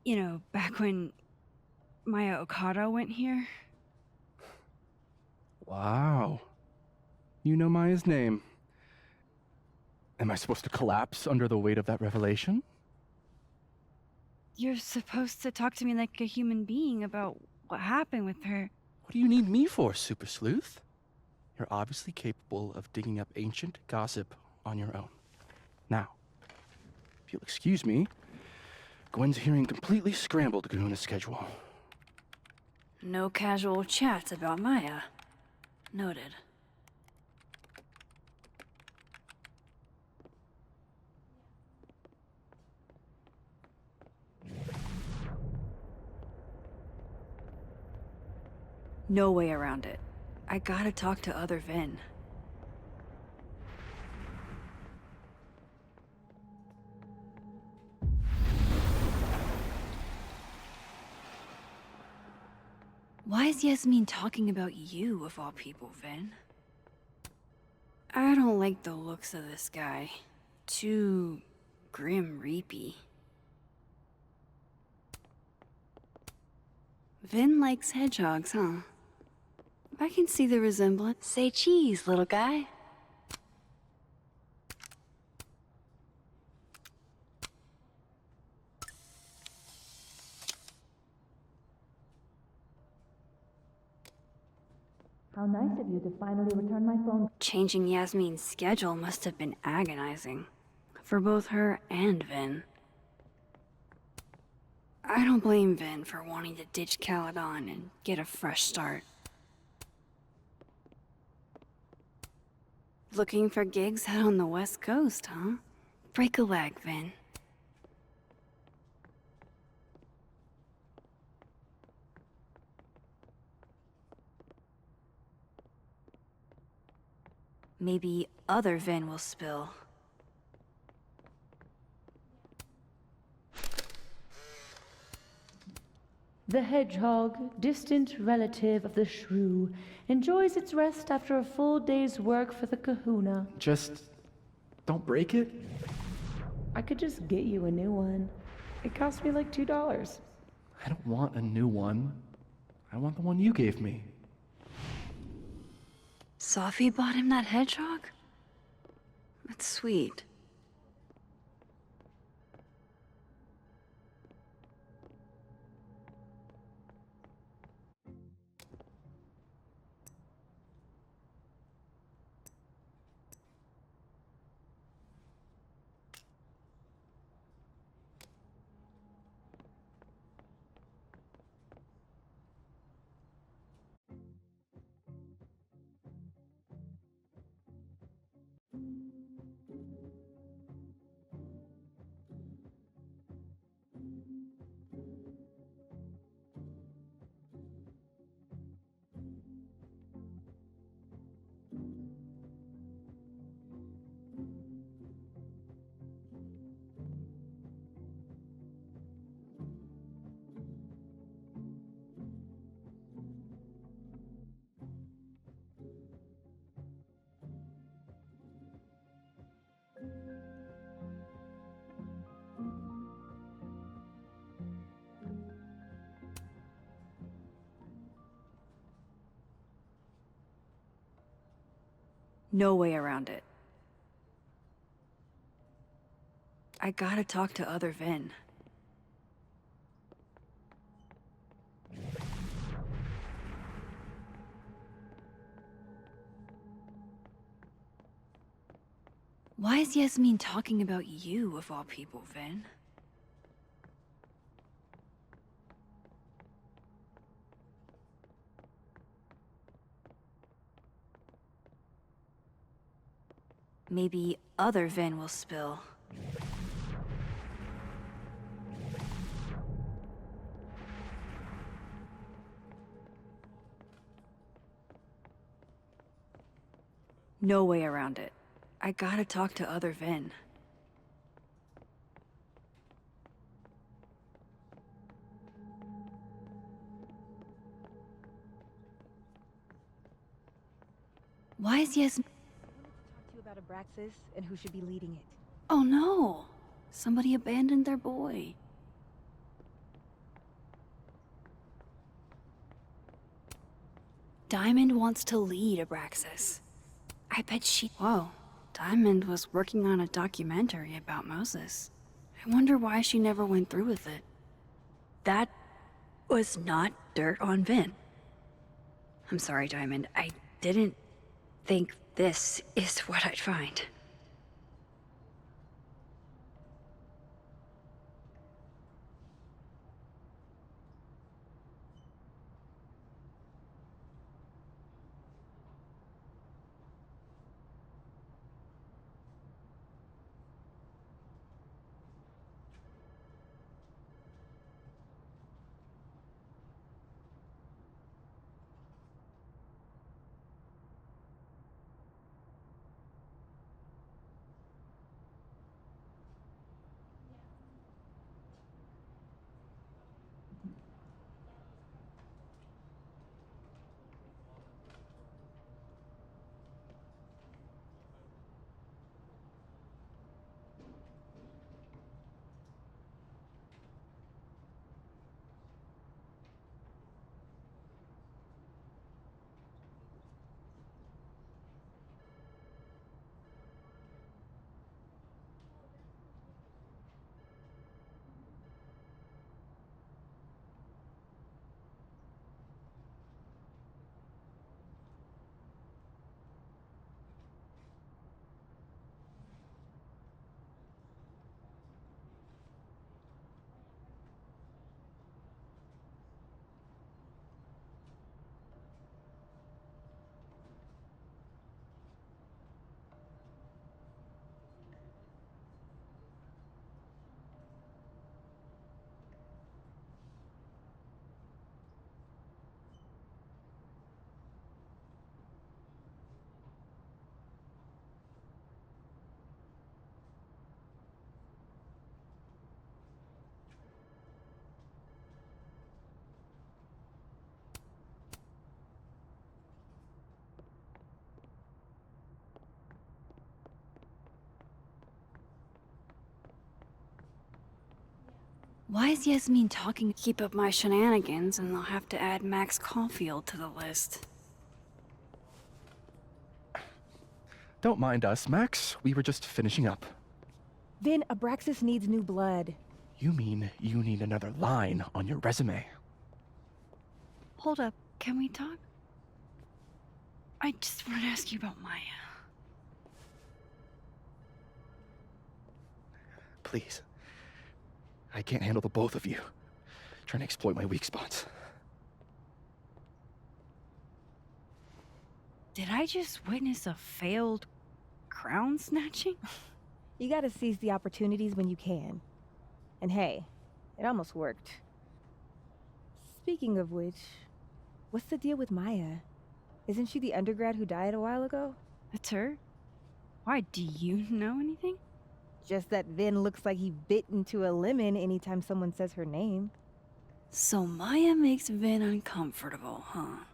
You know, back when Maya Okada went here. Wow. You know Maya's name. Am I supposed to collapse under the weight of that revelation? You're supposed to talk to me like a human being about what happened with her. What do you need me for, Super Sleuth? You're obviously capable of digging up ancient gossip on your own. Now, if you'll excuse me, Gwen's hearing completely scrambled Kahuna's schedule. No casual chats about Maya. Noted. No way around it. I gotta talk to other Vin. Why is Yasmin talking about you, of all people, Vin? I don't like the looks of this guy. Too grim reapy. Vin likes hedgehogs, huh? I can see the resemblance. Say cheese, little guy. How nice of you to finally return my phone. Changing Yasmin's schedule must have been agonizing. For both her and Vin. I don't blame Vin for wanting to ditch Caledon and get a fresh start. Looking for gigs out on the West Coast, huh? Break a leg, Vin. Maybe other Vin will spill. The hedgehog, distant relative of the shrew, enjoys its rest after a full day's work for the kahuna. Just don't break it? I could just get you a new one. It cost me like $2. I don't want a new one. I want the one you gave me. Safi bought him that hedgehog? That's sweet. No way around it. I gotta talk to other Vin. Why is Yasmin talking about you, of all people, Vin? Maybe other Vin will spill. No way around it. I gotta talk to other Vin. Why is Yasmin? I wanted to talk to you about Abraxas and who should be leading it. Oh no! Somebody abandoned their boy. Diamond wants to lead Abraxas. I bet she... Whoa. Diamond was working on a documentary about Moses. I wonder why she never went through with it. That was not dirt on Vin. I'm sorry, Diamond. I didn't think this is what I'd find. Why is Yasmin talking to keep up my shenanigans, and they'll have to add Max Caulfield to the list? Don't mind us, Max. We were just finishing up. Vin, Abraxas needs new blood. You mean you need another line on your resume? Hold up, can we talk? I just want to ask you about Maya. Please. I can't handle the both of you. Trying to exploit my weak spots. Did I just witness a failed crown snatching? You gotta seize the opportunities when you can. And hey, it almost worked. Speaking of which, what's the deal with Maya? Isn't she the undergrad who died a while ago? That's her? Why, do you know anything? Just that Vin looks like he bit into a lemon anytime someone says her name. So Maya makes Vin uncomfortable, huh?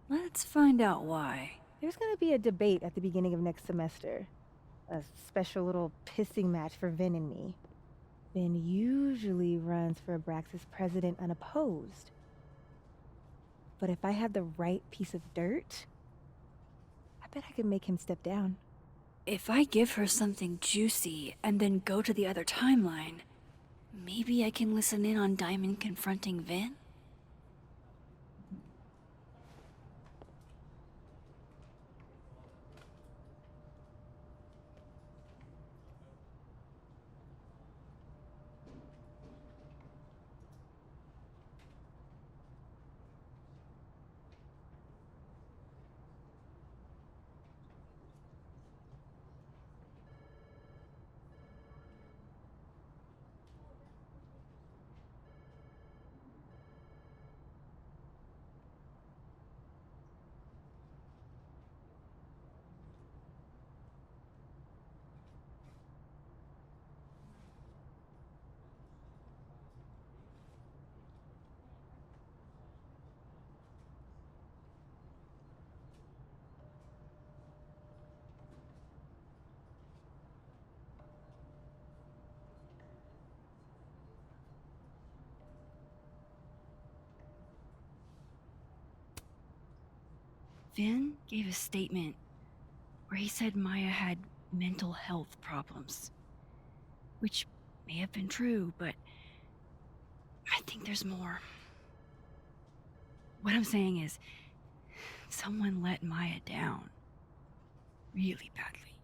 Let's find out why. There's gonna be a debate at the beginning of next semester. A special little pissing match for Vin and me. Vin usually runs for Abraxas president unopposed. But if I had the right piece of dirt, I bet I could make him step down. If I give her something juicy and then go to the other timeline, maybe I can listen in on Diamond confronting Vin? Vin gave a statement where he said Maya had mental health problems. Which may have been true, but I think there's more. What I'm saying is, someone let Maya down. Really badly.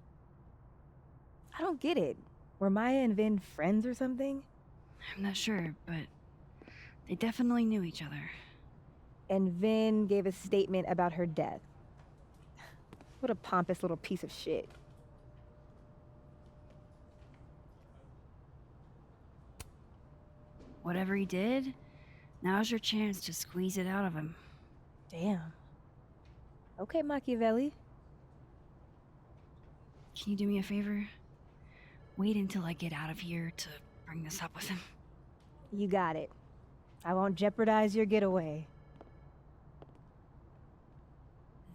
I don't get it. Were Maya and Vin friends or something? I'm not sure, but they definitely knew each other. And Vin gave a statement about her death. What a pompous little piece of shit. Whatever he did, now's your chance to squeeze it out of him. Damn. Okay, Machiavelli. Can you do me a favor? Wait until I get out of here to bring this up with him. You got it. I won't jeopardize your getaway.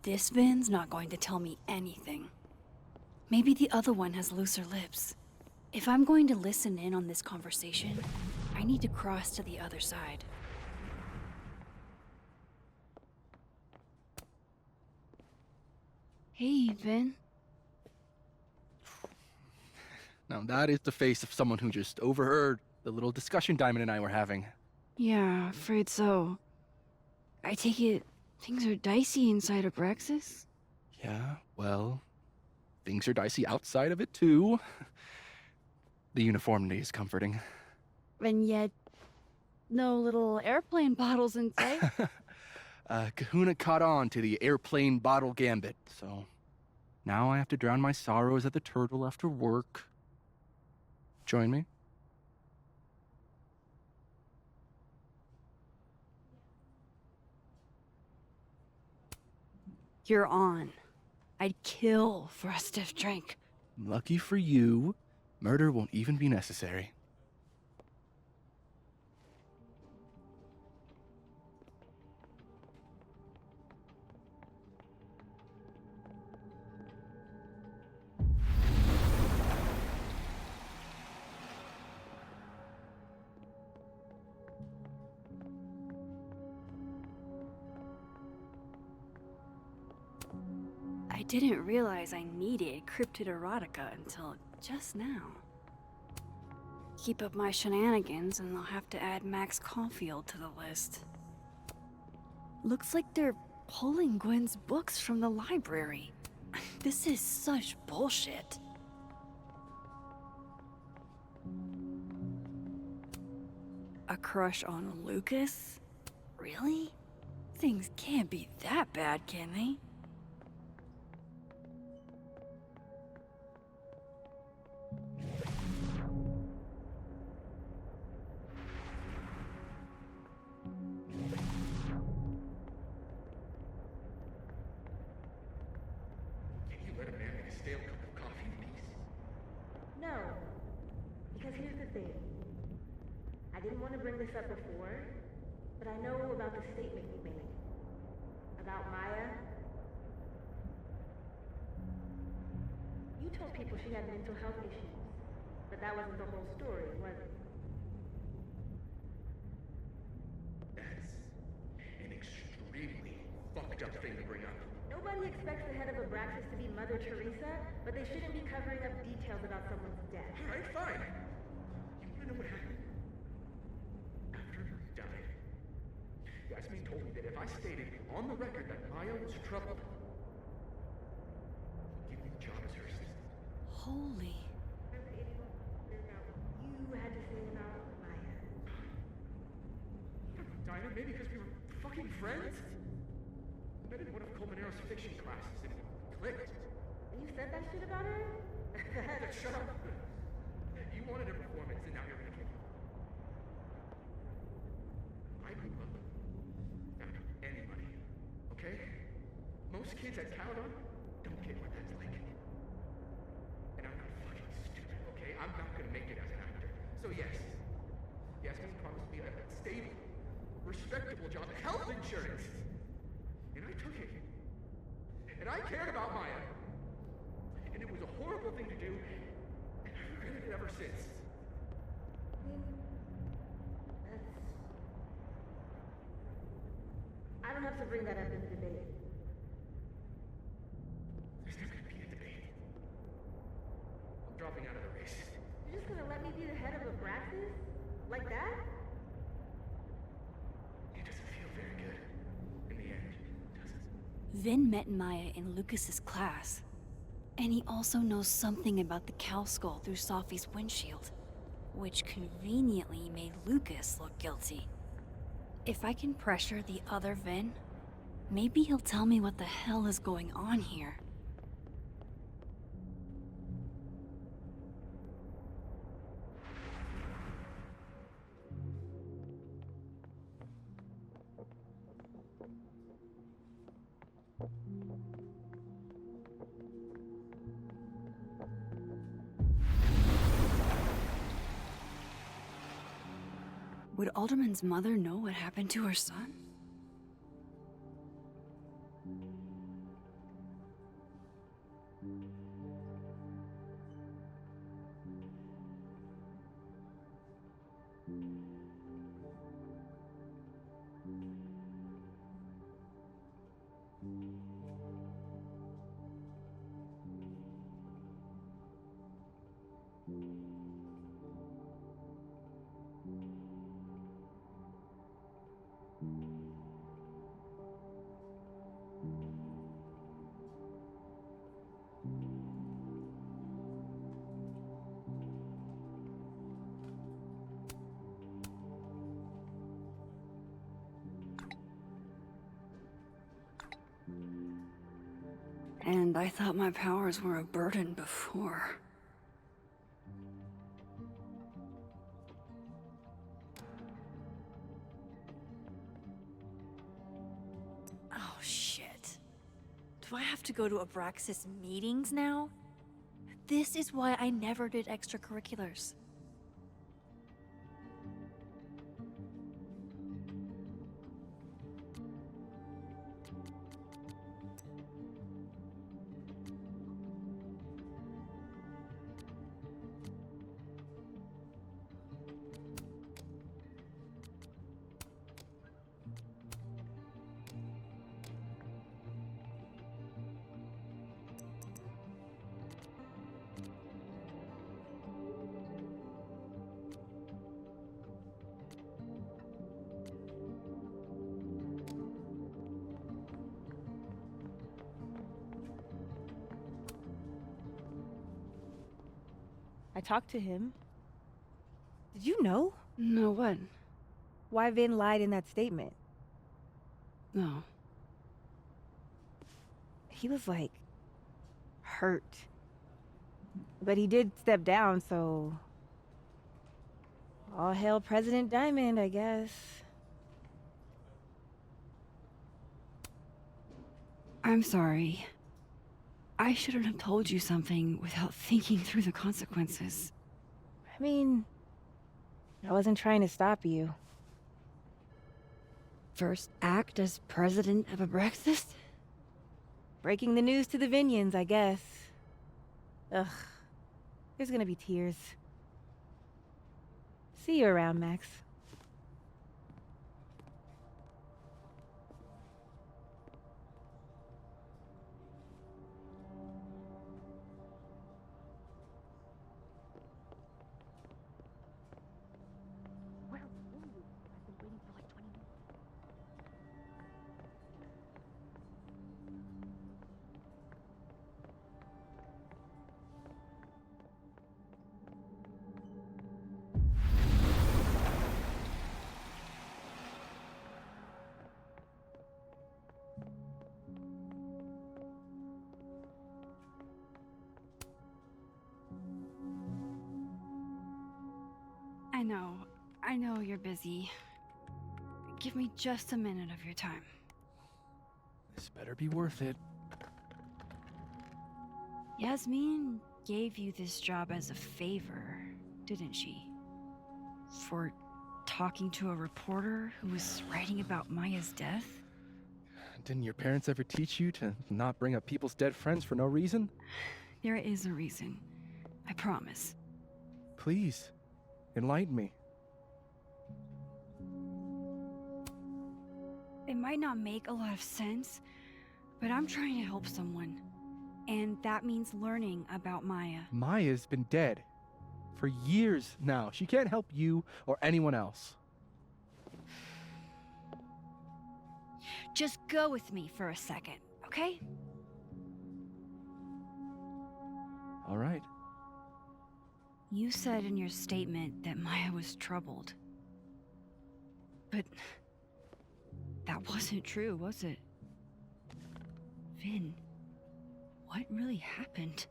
This Vin's not going to tell me anything. Maybe the other one has looser lips. If I'm going to listen in on this conversation, I need to cross to the other side. Hey, Vin. Now that is the face of someone who just overheard the little discussion Diamond and I were having. Yeah, afraid so. I take it things are dicey inside of Brexis? Yeah, well, things are dicey outside of it too. The uniformity is comforting. And yet, no little airplane bottles in sight. Kahuna caught on to the airplane bottle gambit, so now I have to drown my sorrows at the Turtle after work. Join me? You're on. I'd kill for a stiff drink. Lucky for you, murder won't even be necessary. I didn't realize I needed cryptid erotica until just now. Keep up my shenanigans and I'll have to add Max Caulfield to the list. Looks like they're pulling Gwen's books from the library. This is such bullshit. A crush on Lucas? Really? Things can't be that bad, can they? No. Because here's the thing. I didn't want to bring this up before, but I know about the statement you made. About Maya. You told people she had mental health issues, but that wasn't the whole story, was it? That's an extremely fucked up thing to bring up. Nobody expects the head of Abraxas to be Mother Teresa, but they shouldn't be covering up details about someone's death. Alright, fine. You wanna know what happened? After he died, Yasmin told me that if I stated on the record that Maya was troubled, he'd give me the job as her assistant. Holy. You had to say about Maya. Dinah, maybe because we were fucking friends? I met in one of Colmenaro's fiction classes and it clicked. You said that shit about her? Shut up. You wanted a performance and now you're gonna give it. I grew up without anybody, okay? Most kids at Caledon don't get what that's like. And I'm not fucking stupid, okay? I'm not gonna make it as an actor. So yes, Yasmin promised me a stable, respectable job, health insurance. And I took it. And I cared about Maya. And it was a horrible thing to do, and I've regretted it ever since. I don't have to bring that up in the debate. There's not gonna be a debate. I'm dropping out of the race. You're just gonna let me be the head of Abraxas? Like that? It doesn't feel very good. In the end, does it? Vin met Maya in Lucas's class. And he also knows something about the cow skull through Safi's windshield, which conveniently made Lucas look guilty. If I can pressure the other Vin, maybe he'll tell me what the hell is going on here. Would Alderman's mother know what happened to her son? And I thought my powers were a burden before. Oh, shit. Do I have to go to Abraxas meetings now? This is why I never did extracurriculars. I talked to him. Did you know? No, what? Why Vin lied in that statement. No. He was like hurt. But he did step down, so all hail President Diamond, I guess. I'm sorry. I shouldn't have told you something without thinking through the consequences. I mean, I wasn't trying to stop you. First act as president of Abraxas? Breaking the news to the Vinians, I guess. Ugh. There's gonna be tears. See you around, Max. I know you're busy. Give me just a minute of your time. This better be worth it. Yasmin gave you this job as a favor, didn't she? For talking to a reporter who was writing about Maya's death? Didn't your parents ever teach you to not bring up people's dead friends for no reason? There is a reason. I promise. Please, enlighten me. It might not make a lot of sense, but I'm trying to help someone. And that means learning about Maya. Maya's been dead for years now. She can't help you or anyone else. Just go with me for a second, okay? All right. You said in your statement that Maya was troubled. But that wasn't true, was it? Vin, what really happened?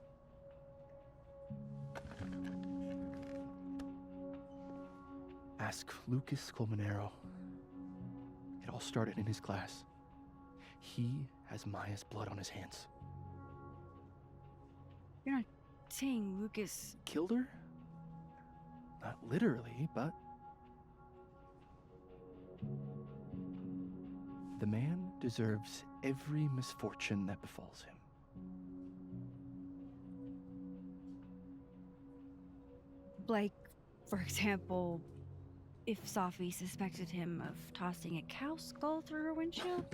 Ask Lucas Colmenero. It all started in his class. He has Maya's blood on his hands. You're not saying Lucas Killed her? Not literally, but... The man deserves every misfortune that befalls him. Like, for example, if Safi suspected him of tossing a cow skull through her windshield?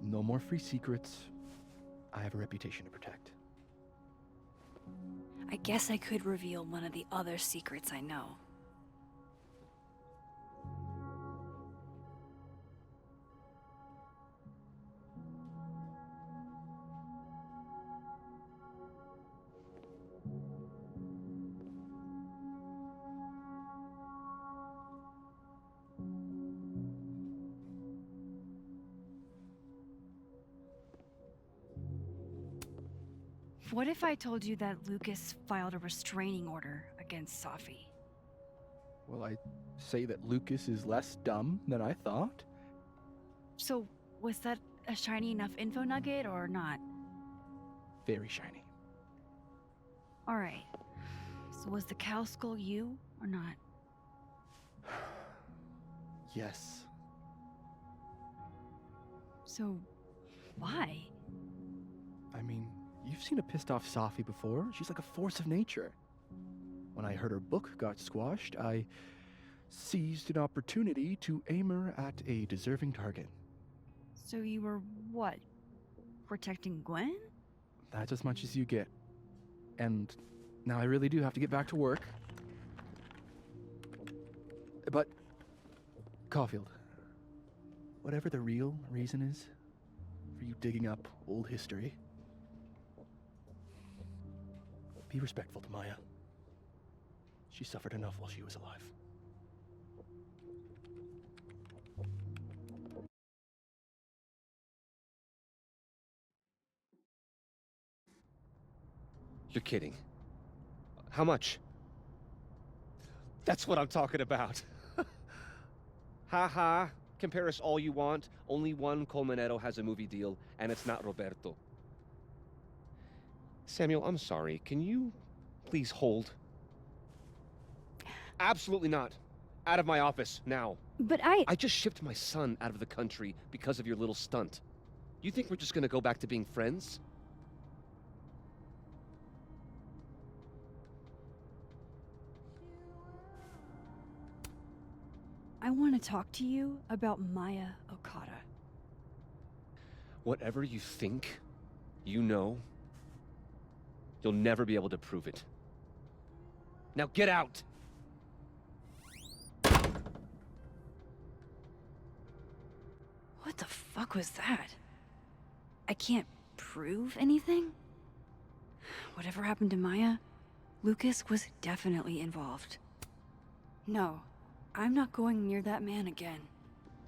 No more free secrets. I have a reputation to protect. I guess I could reveal one of the other secrets I know. What if I told you that Lucas filed a restraining order against Safi? Will I say that Lucas is less dumb than I thought? So, was that a shiny enough info nugget or not? Very shiny. Alright. So was the cow skull you or not? Yes. So, why? I mean, you've seen a pissed off Safi before. She's like a force of nature. When I heard her book got squashed, I seized an opportunity to aim her at a deserving target. So you were, what, protecting Gwen? That's as much as you get. And now I really do have to get back to work. But, Caulfield, whatever the real reason is for you digging up old history, be respectful to Maya. She suffered enough while she was alive. You're kidding. How much? That's what I'm talking about. Ha ha. Compare us all you want. Only one Colmenero has a movie deal, and it's not Roberto. Samuel, I'm sorry. Can you please hold? Absolutely not. Out of my office, now. But I just shipped my son out of the country because of your little stunt. You think we're just gonna go back to being friends? I want to talk to you about Maya Okada. Whatever you think, you know, you'll never be able to prove it. Now get out! What the fuck was that? I can't prove anything? Whatever happened to Maya, Lucas was definitely involved. No, I'm not going near that man again.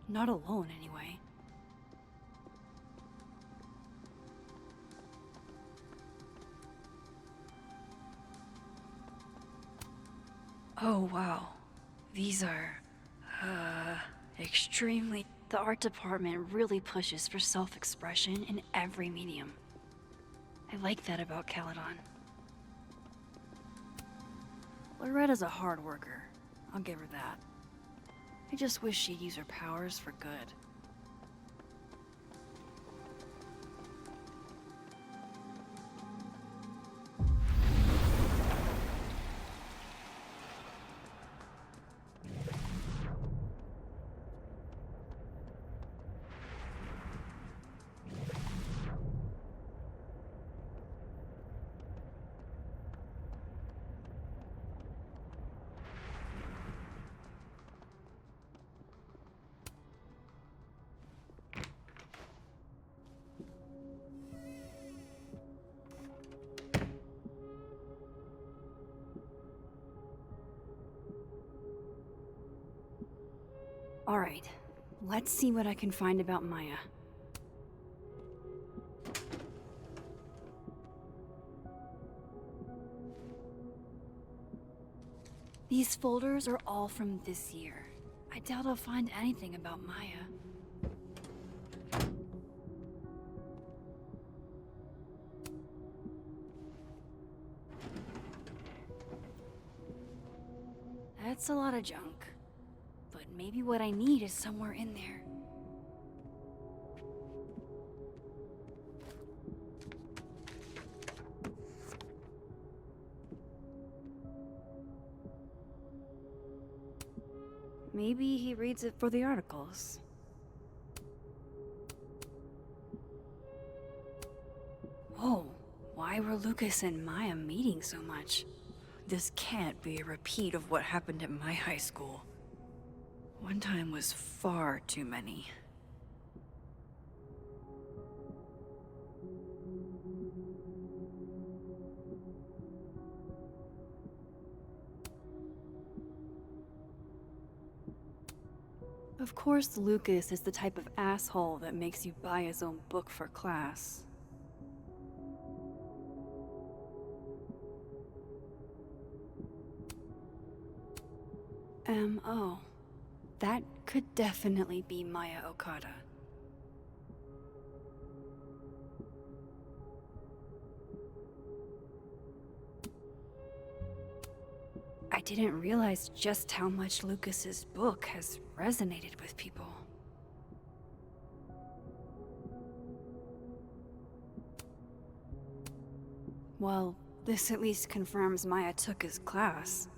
Not alone, anyway. Oh, wow. These are, extremely... The art department really pushes for self-expression in every medium. I like that about Caledon. Loretta's a hard worker. I'll give her that. I just wish she'd use her powers for good. Alright, let's see what I can find about Maya. These folders are all from this year. I doubt I'll find anything about Maya. That's a lot of junk. But maybe what I need is somewhere in there. Maybe he reads it for the articles. Whoa, why were Lucas and Maya meeting so much? This can't be a repeat of what happened at my high school. One time was far too many. Of course, Lucas is the type of asshole that makes you buy his own book for class. Oh. That could definitely be Maya Okada. I didn't realize just how much Lucas's book has resonated with people. Well, this at least confirms Maya took his class.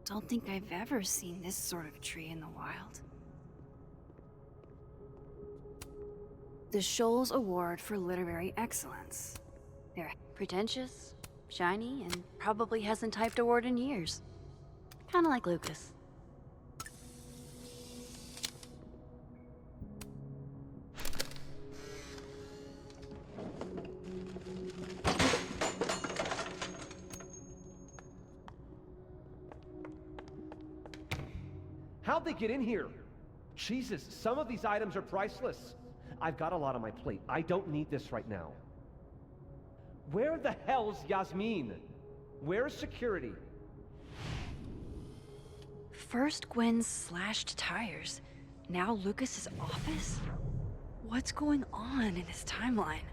Don't think I've ever seen this sort of tree in the wild. The Shoals Award for Literary Excellence. They're pretentious, shiny, and probably hasn't typed a word in years. Kinda like Lucas. How'd they get in here? Jesus, some of these items are priceless. I've got a lot on my plate. I don't need this right now. Where the hell's Yasmin? Where's security? First Gwen's slashed tires, now Lucas's office? What's going on in his timeline?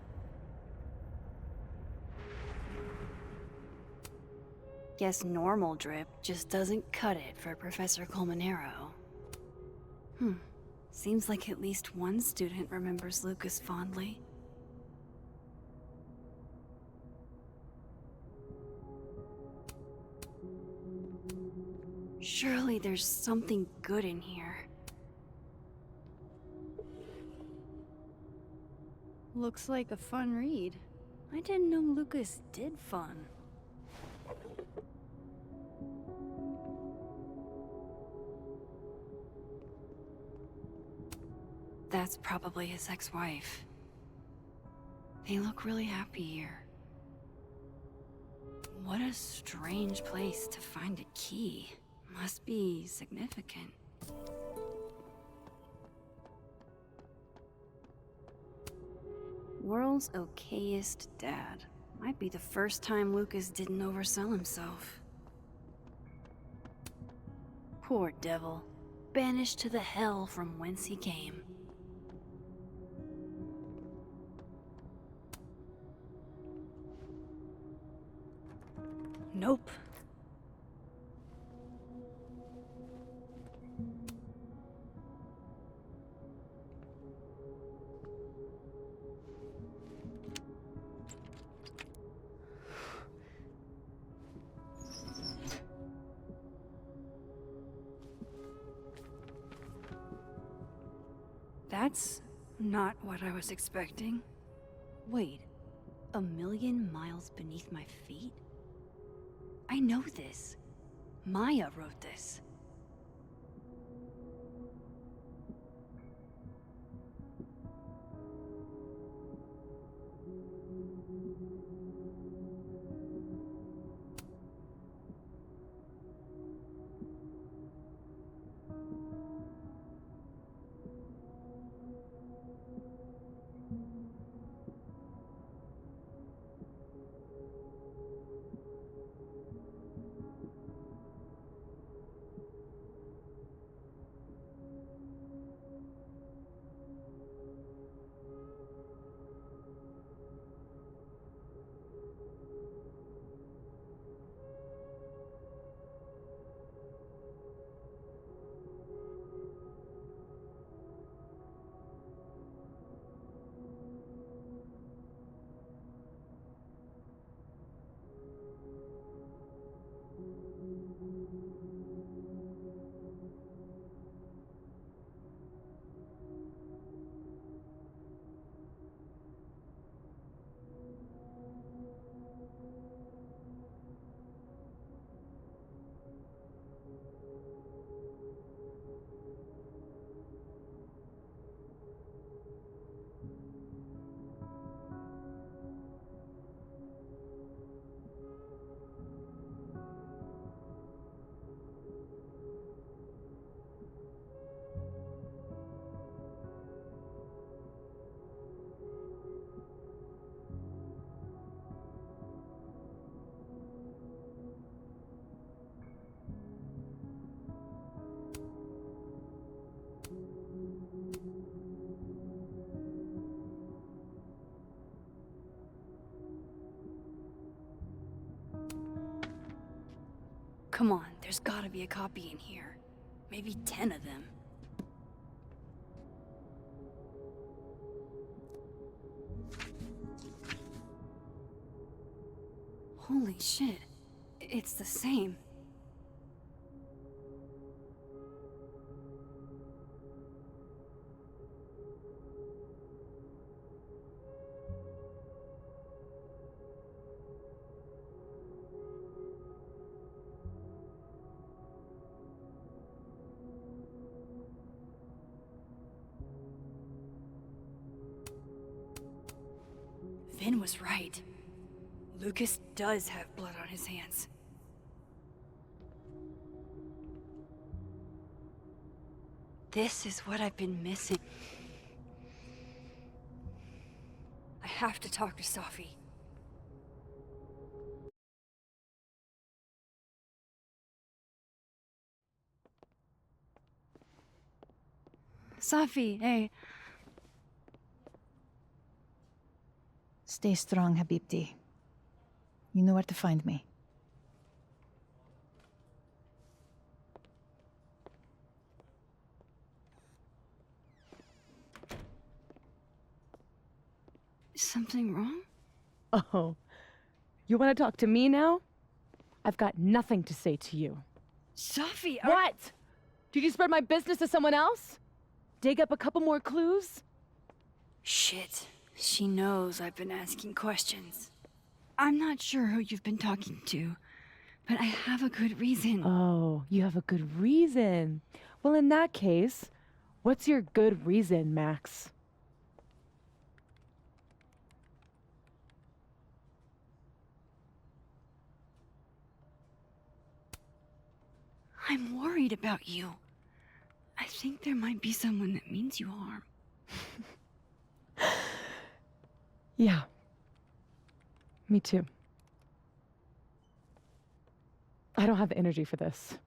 Guess normal drip just doesn't cut it for Professor Colmenero. Seems like at least one student remembers Lucas fondly. Surely there's something good in here. Looks like a fun read. I didn't know Lucas did fun. That's probably his ex-wife. They look really happy here. What a strange place to find a key. Must be significant. World's okayest dad. Might be the first time Lucas didn't oversell himself. Poor devil. Banished to the hell from whence he came. Nope. That's not what I was expecting. Wait, 1,000,000 miles beneath my feet? I know this. Maya wrote this. Come on, there's gotta be a copy in here. Maybe 10 of them. Holy shit. It's the same. Finn was right. Lucas does have blood on his hands. This is what I've been missing. I have to talk to Safi. Safi, hey. Stay strong, Habibti. You know where to find me. Something wrong? Oh, you want to talk to me now? I've got nothing to say to you. Safi, What? Did you spread my business to someone else? Dig up a couple more clues? Shit. She knows I've been asking questions. I'm not sure who you've been talking to, but I have a good reason. Oh, you have a good reason. Well, in that case, What's your good reason, Max? I'm worried about you. I think there might be someone that means you harm. Yeah. Me too. I don't have the energy for this.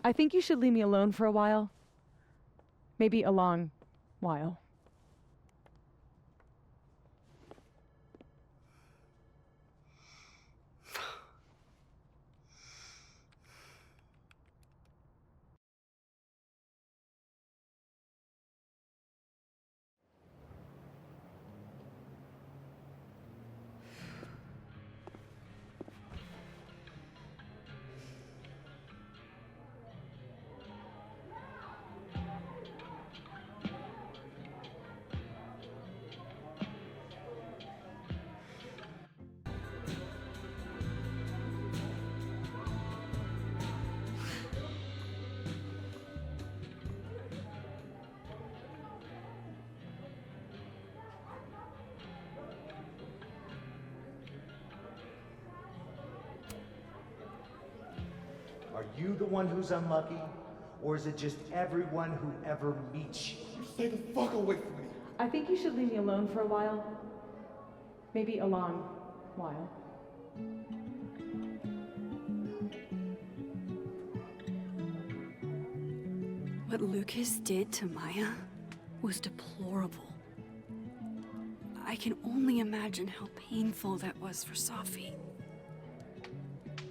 I think you should leave me alone for a while. Maybe a long while. Are you the one who's unlucky? Or is it just everyone who ever meets you? Stay the fuck away from me. I think you should leave me alone for a while. Maybe a long while. What Lucas did to Maya was deplorable. I can only imagine how painful that was for Safi.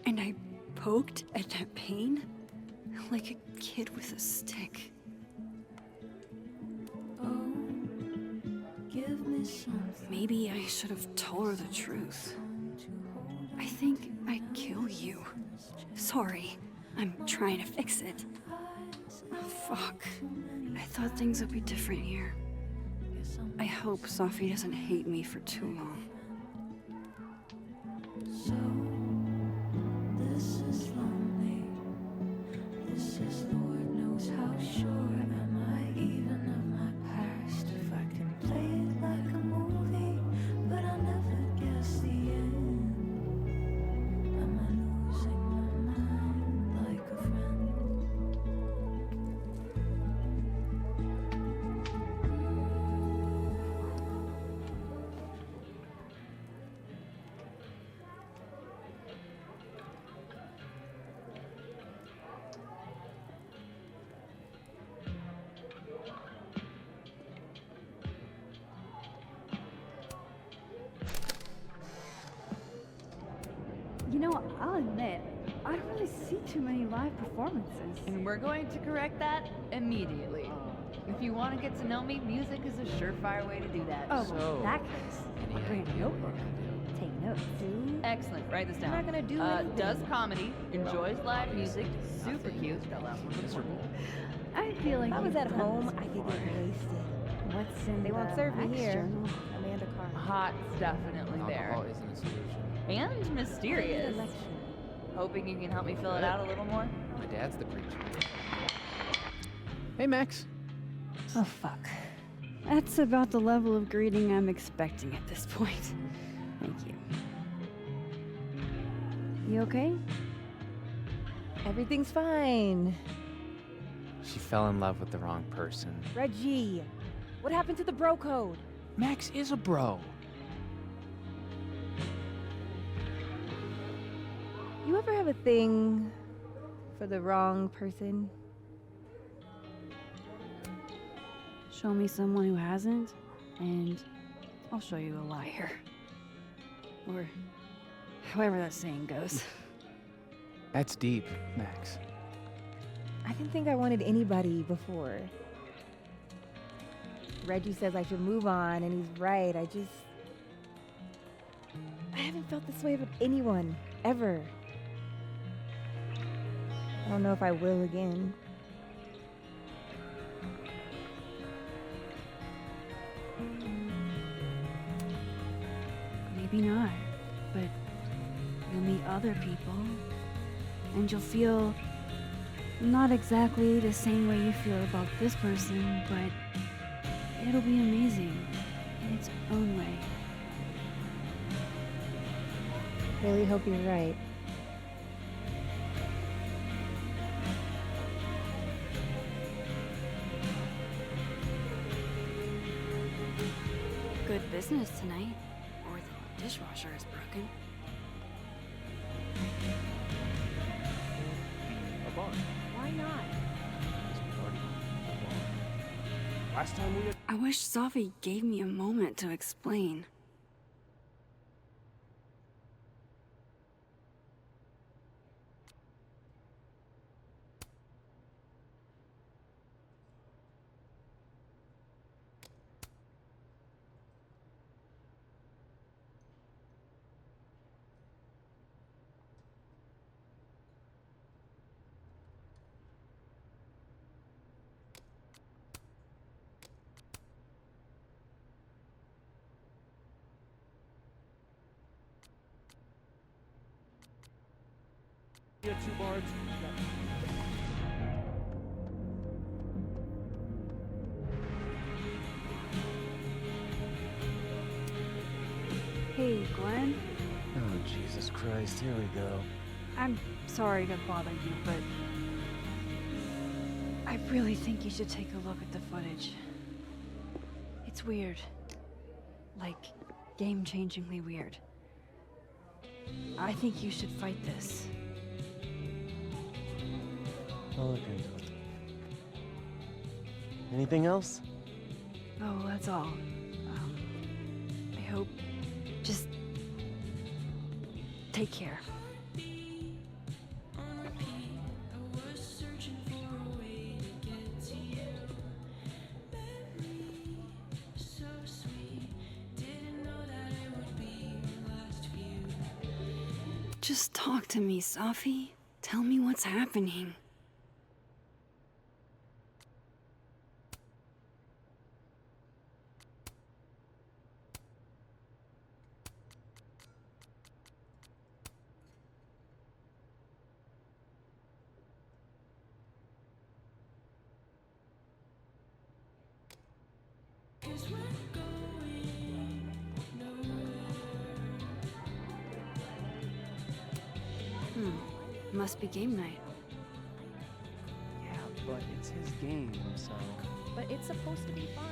And I poked at that pain like a kid with a stick. Oh, give me something. Maybe I should have told her the truth. I think I'd kill you. Sorry, I'm trying to fix it. Fuck. I thought things would be different here. I hope Safi doesn't hate me for too long. So, this is lonely. This is Lord knows how sure am I even of my past. If I can play it like a movie, but I'll never guess the end. Am I losing my mind like a friend? You know, I'll admit, I don't really see too many live performances. And we're going to correct that immediately. If you want to get to know me, music is a surefire way to do that. Oh, well, in that case, I'll bring a notebook. Take notes. Dude. Excellent. Write this down. I'm not gonna do anything. Does comedy, enjoys live music, super cute. I'm feeling. If I was at home, I could get wasted. What's in They won't the serve me Max here. journal? Amanda Carter. Hot's definitely there. Alcohol isn't a solution. And mysterious. Hoping you can help me fill it out a little more. My dad's the preacher. Hey, Max. Oh, fuck. That's about the level of greeting I'm expecting at this point. Thank you. You okay? Everything's fine. She fell in love with the wrong person. Reggie, what happened to the bro code? Max is a bro. You ever have a thing for the wrong person? Show me someone who hasn't, and I'll show you a liar. Or however that saying goes. That's deep, Max. I didn't think I wanted anybody before. Reggie says I should move on, and he's right. I haven't felt this way about anyone, ever. I don't know if I will again. Maybe not, but you'll meet other people, and you'll feel Not exactly the same way you feel about this person, but it'll be amazing in its own way. Really hope you're right. Good business tonight, or the dishwasher is broken. A bar. Why not? Last time we had... I wish Safi gave me a moment to explain. We had 2 bars. Hey, Glenn. Oh, Jesus Christ, here we go. I'm sorry to bother you, but I really think you should take a look at the footage. It's weird. Like, game-changingly weird. I think you should fight this. I'll look into it. Anything else? Oh, that's all. I hope... Just... take care. Just talk to me, Safi. Tell me what's happening. Must be game night. Yeah, but it's his game, so... But it's supposed to be fun.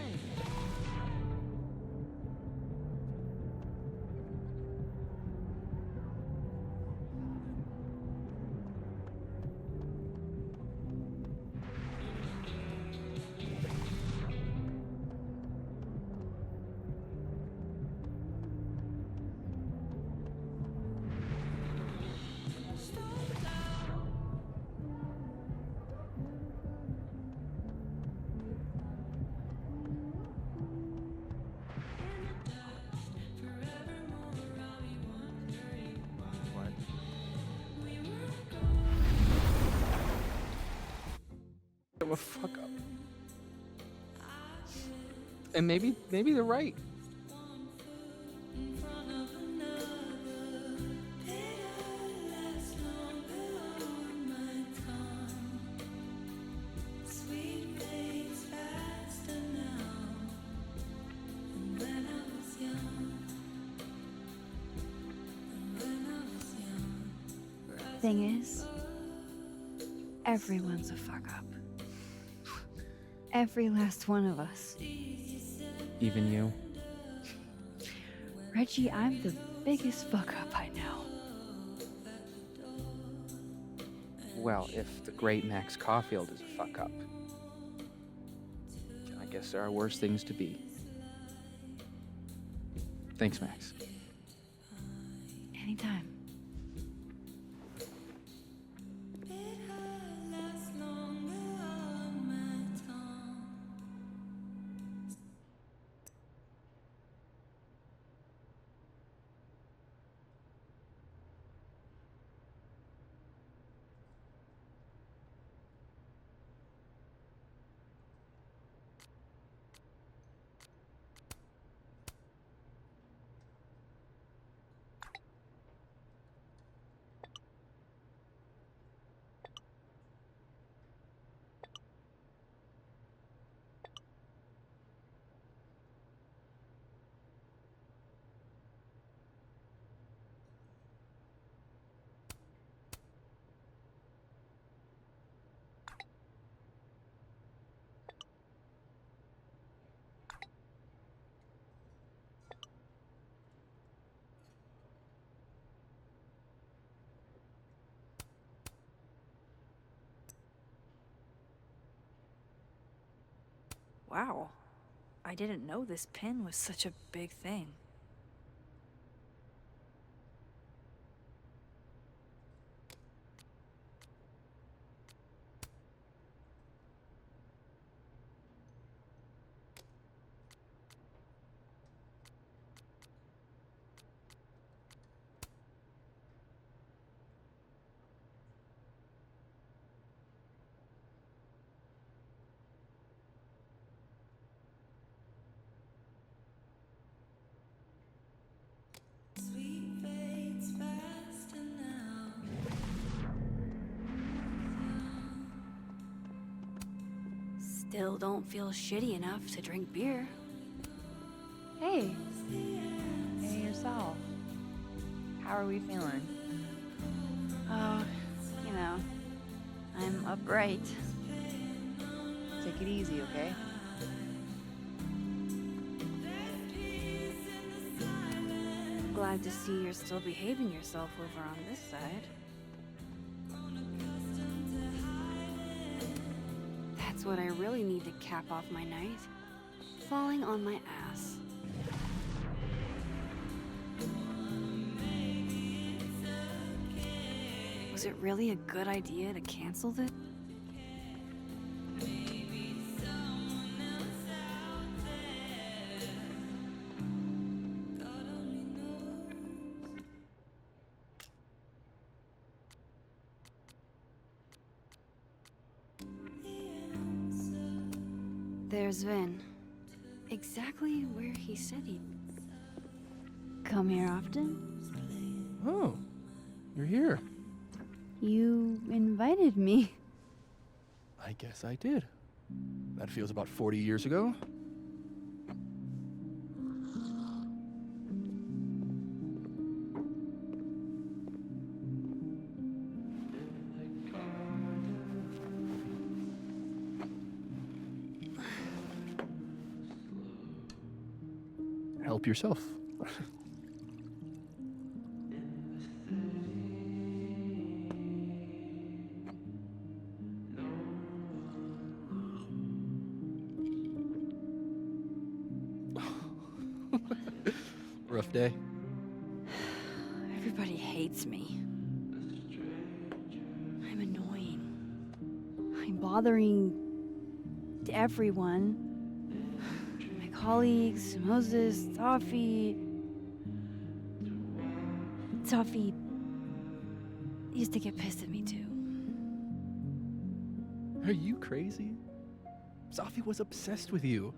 I'm a fuck up. And maybe they're right. Thing is, everyone's a fuck up. Every last one of us. Even you? Reggie, I'm the biggest fuck up I know. Well, if the great Max Caulfield is a fuck up, I guess there are worse things to be. Thanks, Max. Anytime. Wow. I didn't know this pin was such a big thing. Still don't feel shitty enough to drink beer. Hey. Hey, yourself. How are we feeling? Oh, you know, I'm upright. Take it easy, okay? Glad to see you're still behaving yourself over on this side. That's what I really need to cap off my night. Falling on my ass. Was it really a good idea to cancel this? There's Vin. Exactly where he said he'd come here often. Oh, you're here. You invited me. I guess I did. That feels about 40 years ago. Help yourself. Rough day. Everybody hates me. I'm annoying. I'm bothering everyone. My colleagues, Moses, Safi. Safi used to get pissed at me too. Are you crazy? Safi was obsessed with you.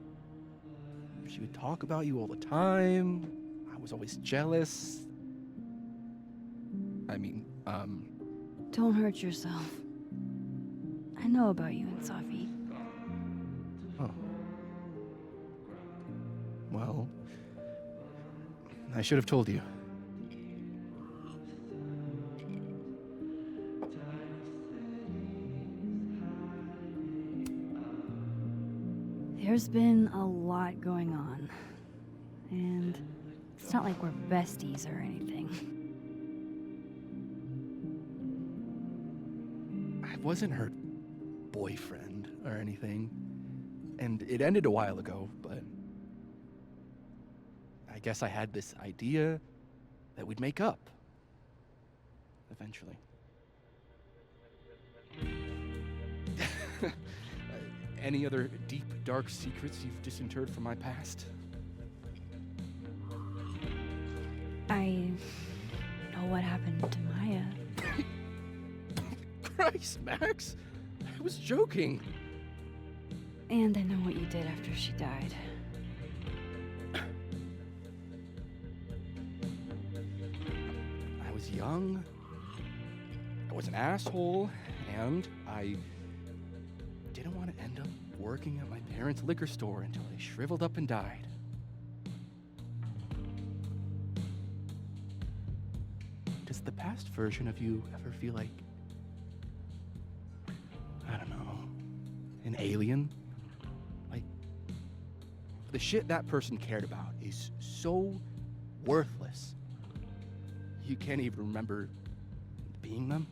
She would talk about you all the time. I was always jealous. I mean, Don't hurt yourself. I know about you and Safi. Oh. Well, I should have told you. There's been a lot going on. And it's not like we're besties or anything. I wasn't her boyfriend or anything. And it ended a while ago, but I guess I had this idea that we'd make up. Eventually. Any other deep, dark secrets you've disinterred from my past? I know what happened to Maya. Christ, Max! I was joking. And I know what you did after she died. I was young, I was an asshole, and I didn't want to end up working at my parents' liquor store until they shriveled up and died. Does the past version of you ever feel like, I don't know, an alien? Like, the shit that person cared about is so worthless. You can't even remember being them?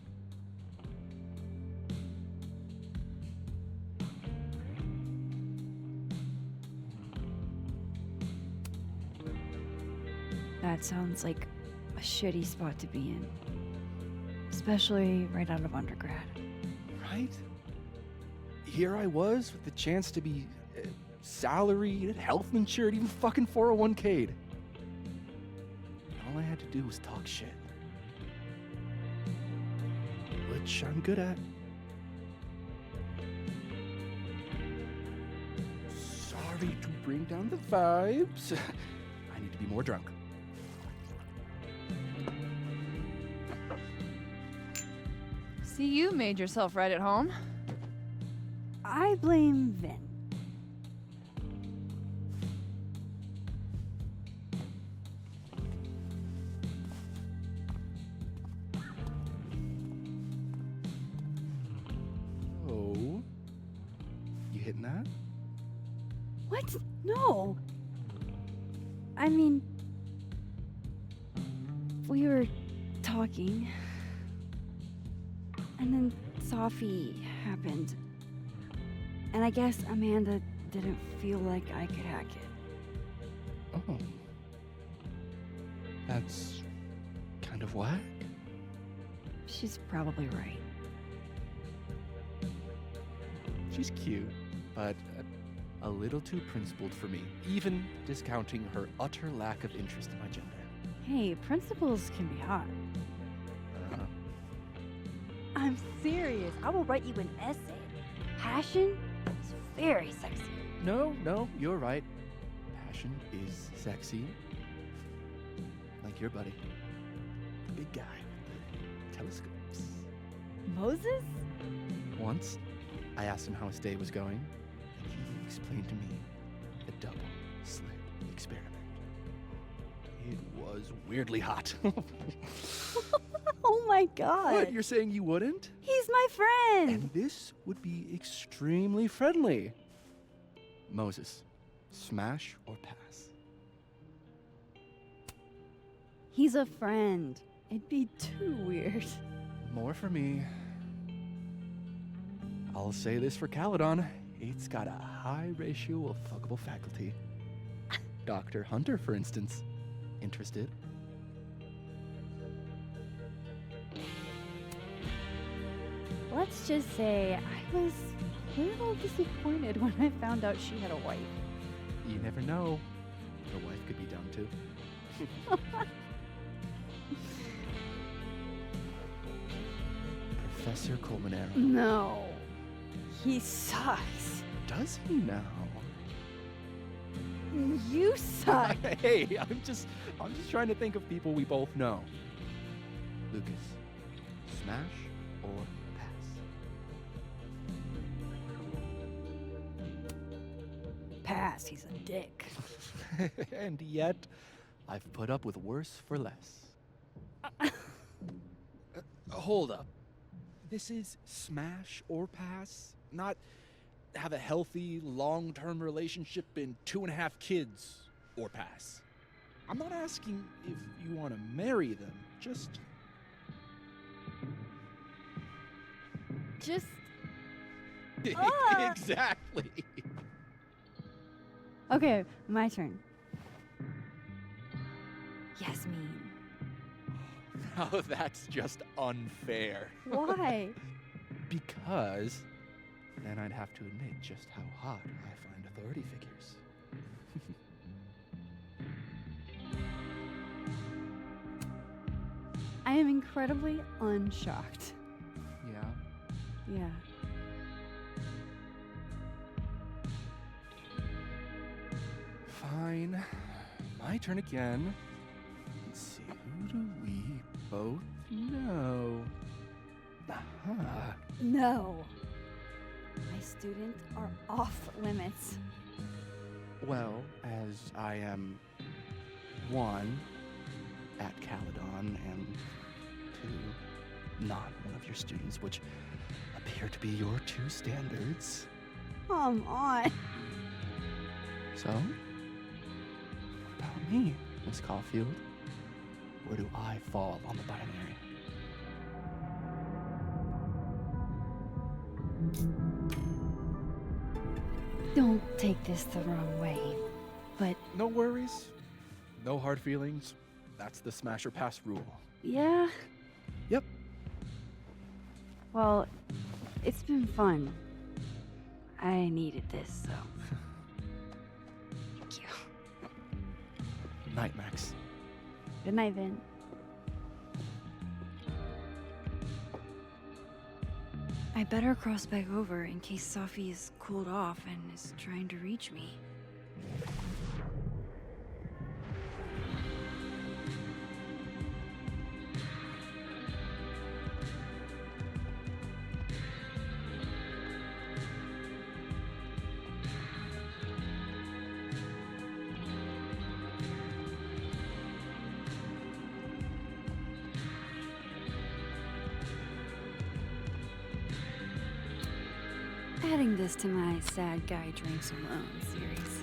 That sounds like a shitty spot to be in. Especially right out of undergrad. Right? Here I was with the chance to be salaried, health insured, even fucking 401k'd. All I had to do was talk shit. Which I'm good at. Sorry to bring down the vibes. I need to be more drunk. See, you made yourself right at home. I blame Vin. Oh. You hitting that? What? No. I mean, we were talking, and then Safi happened. And I guess Amanda didn't feel like I could hack it. Oh. That's kind of whack. She's probably right. She's cute, but a little too principled for me, even discounting her utter lack of interest in my gender. Hey, principals can be hot. I'm serious. I will write you an essay. Passion is very sexy. No, you're right. Passion is sexy. Like your buddy. The big guy with the telescopes. Moses? Once, I asked him how his day was going, and he explained to me the double slit experiment. It was weirdly hot. Oh my god. What, you're saying you wouldn't? He's my friend. And this would be extremely friendly. Moses, smash or pass? He's a friend. It'd be too weird. More for me. I'll say this for Caledon. It's got a high ratio of fuckable faculty. Dr. Hunter, for instance. Interested? Let's just say I was a little disappointed when I found out she had a wife. You never know. Your wife could be dumb too. Professor Colmenero. No. He sucks. Does he now? You suck. Hey, I'm just trying to think of people we both know. Lucas, smash or Pass, he's a dick. and yet, I've put up with worse for less. Hold up. This is smash or pass, not have a healthy, long-term relationship and 2.5 kids or pass. I'm not asking if you want to marry them, just... Exactly. Okay, my turn. Yasmin. Now that's just unfair. Why? Because then I'd have to admit just how hot I find authority figures. I am incredibly unshocked. Yeah. Yeah. Fine. My turn again. Let's see, who do we both know? Aha. No. My students are off limits. Well, as I am 1 at Caledon and 2 not one of your students, which appear to be your 2 standards. Come on. So, what about me, Miss Caulfield? Where do I fall on the binary? Don't take this the wrong way, but... No worries. No hard feelings. That's the smash or pass rule. Yeah? Yep. Well, it's been fun. I needed this, so. Thank you. Night, Max. Good night, Vin. I better cross back over in case Safi is cooled off and is trying to reach me. Adding this to my Sad Guy Drinks Alone series.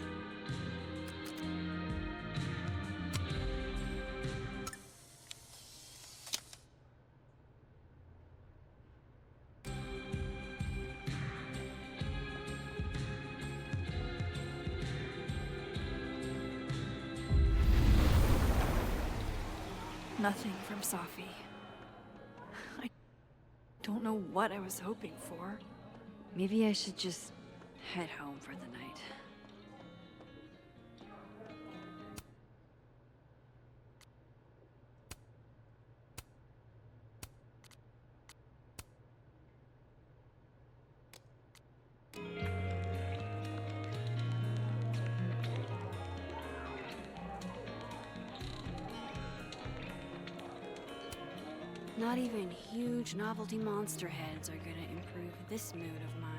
Nothing from Safi. I don't know what I was hoping for. Maybe I should just head home for the night. Not even huge novelty monster heads are gonna improve this mood of mine.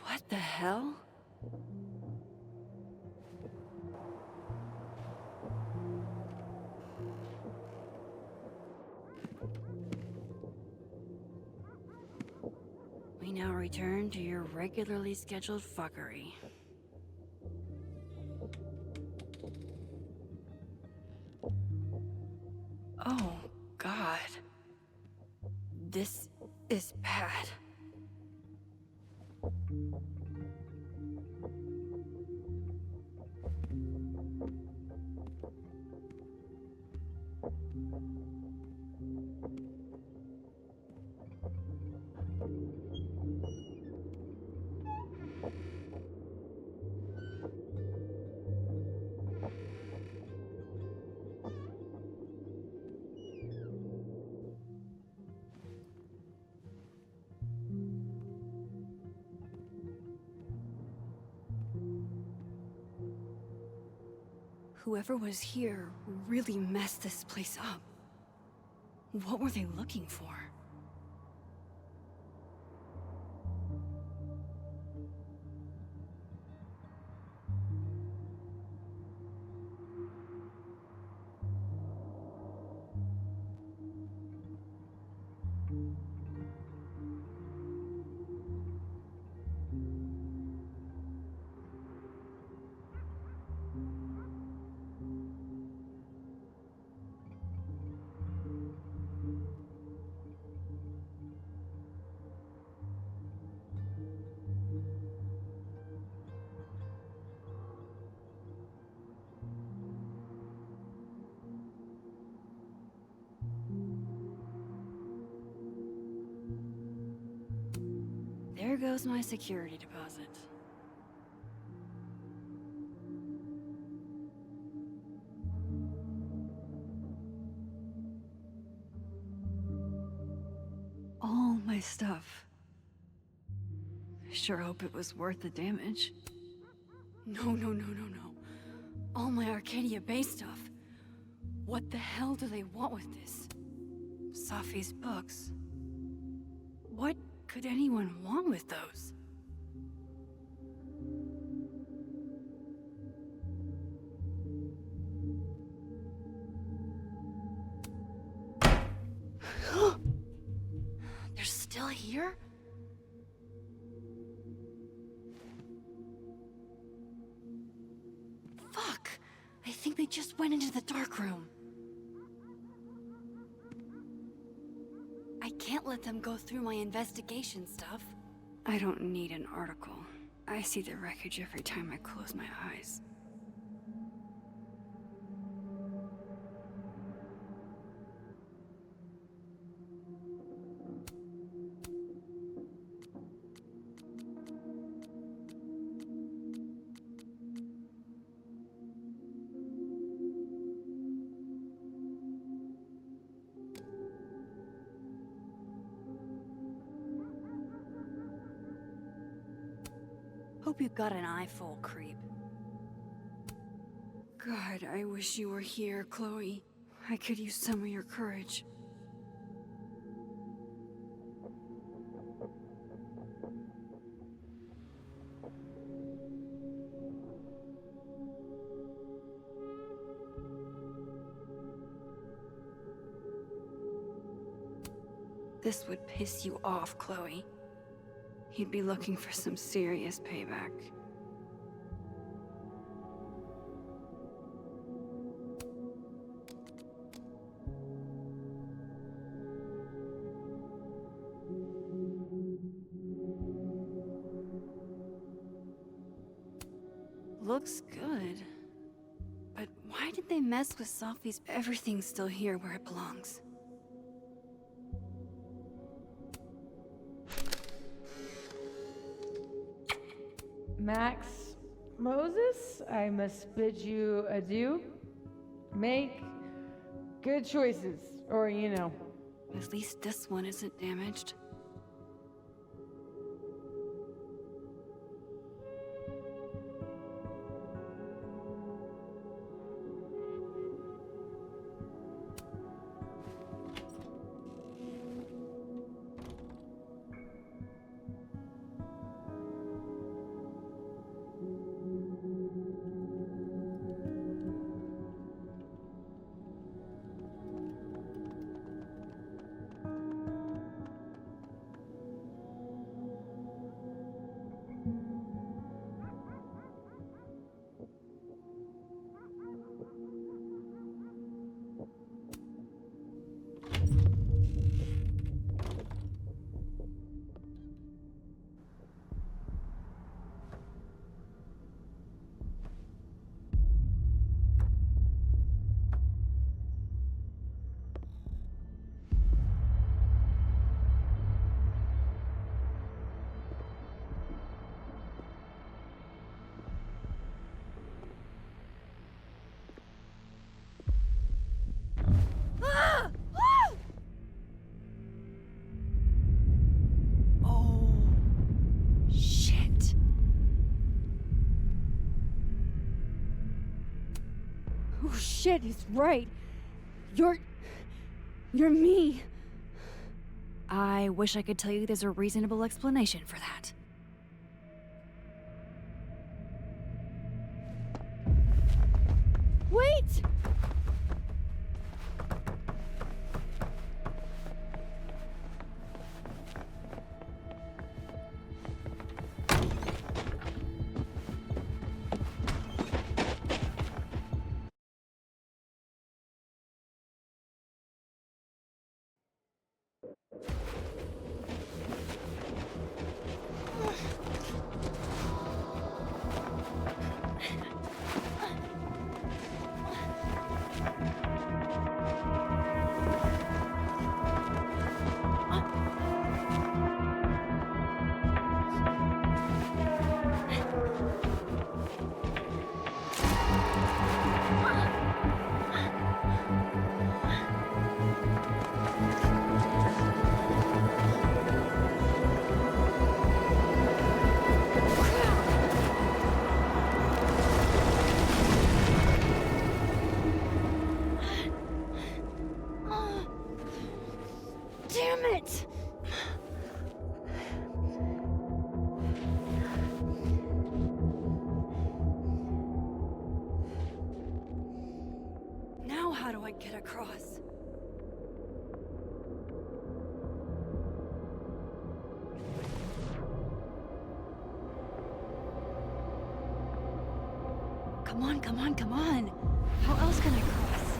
What the hell? We now return to your regularly scheduled fuckery. Oh, God. This is bad. Whoever was here really messed this place up. What were they looking for? There goes my security deposit. All my stuff. I sure hope it was worth the damage. No. All my Arcadia Bay stuff. What the hell do they want with this? Safi's books. What could anyone want with those? They're still here? I think they just went into the dark room. I can't let them go through my investigation stuff. I don't need an article. I see the wreckage every time I close my eyes. Hope you got an eyeful, creep. God, I wish you were here, Chloe. I could use some of your courage. This would piss you off, Chloe. He'd be looking for some serious payback. Looks good. But why did they mess with Safi's? Everything's still here where it belongs. Max, Moses, I must bid you adieu. Make good choices, or At least this one isn't damaged. Oh shit, he's right. You're me. I wish I could tell you there's a reasonable explanation for that. Wait! Damn it! Now how do I get across? Come on, come on, come on! How else can I cross?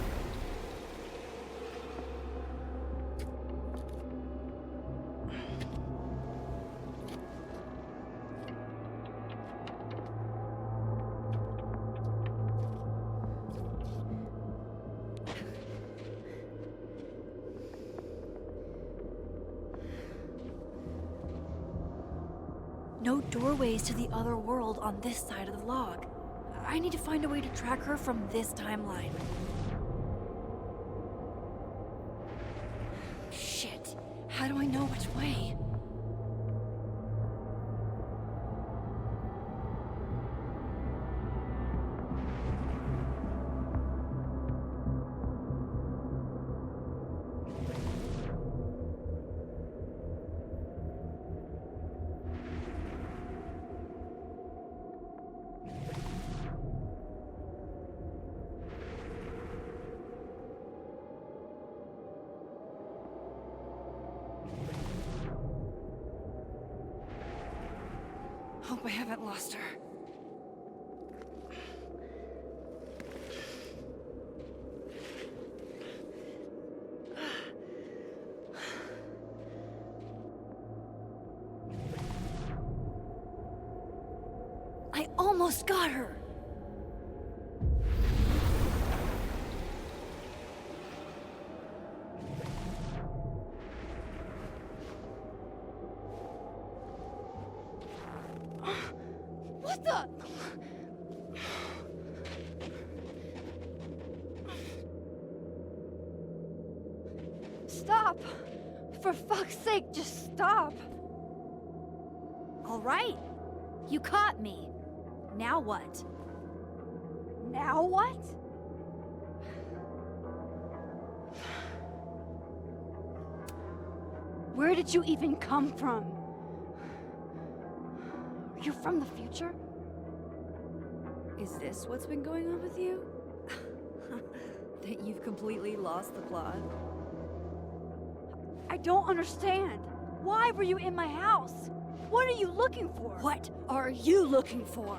No doorways to the other world on this side of the log. I need to find a way to track her from this timeline. Shit. How do I know which way? Hope I haven't lost her. I almost got her! What the? Stop! For fuck's sake, just stop! All right. You caught me. Now what? Now what? Where did you even come from? Are you from the future? Is this what's been going on with you? That you've completely lost the plot? I don't understand. Why were you in my house? What are you looking for? What are you looking for?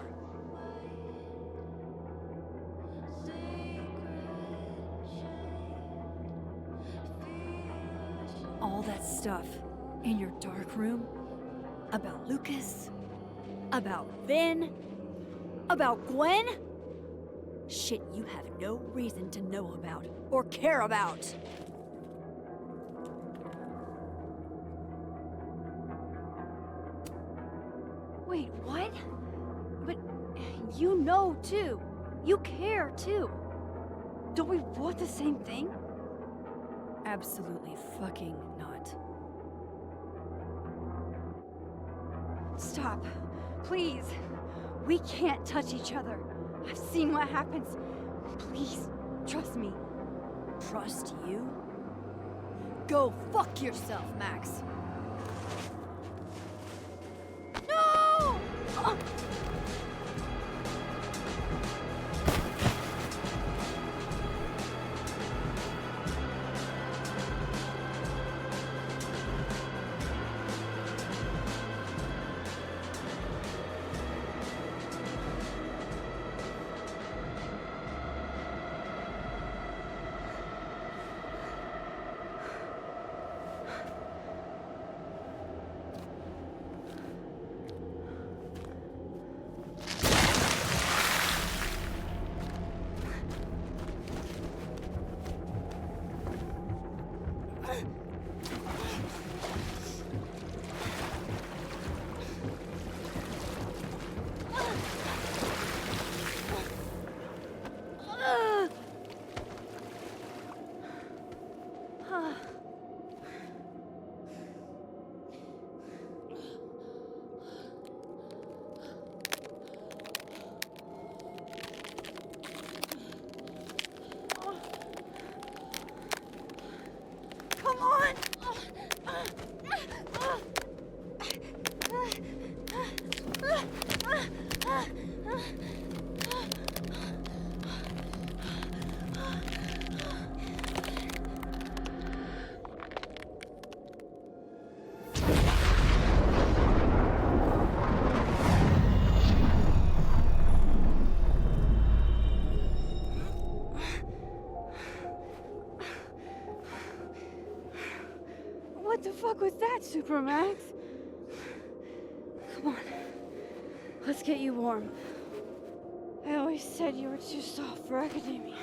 All that stuff in your dark room about Lucas, about Vin, about Gwen? Shit you have no reason to know about or care about. Wait, what? But you know too. You care too. Don't we want the same thing? Absolutely fucking not. Stop. Please. We can't touch each other. I've seen what happens. Please, trust me. Trust you? Go fuck yourself, Max. No! Come on! What the fuck was that, Supermax? Come on. Let's get you warm. I always said you were too soft for academia.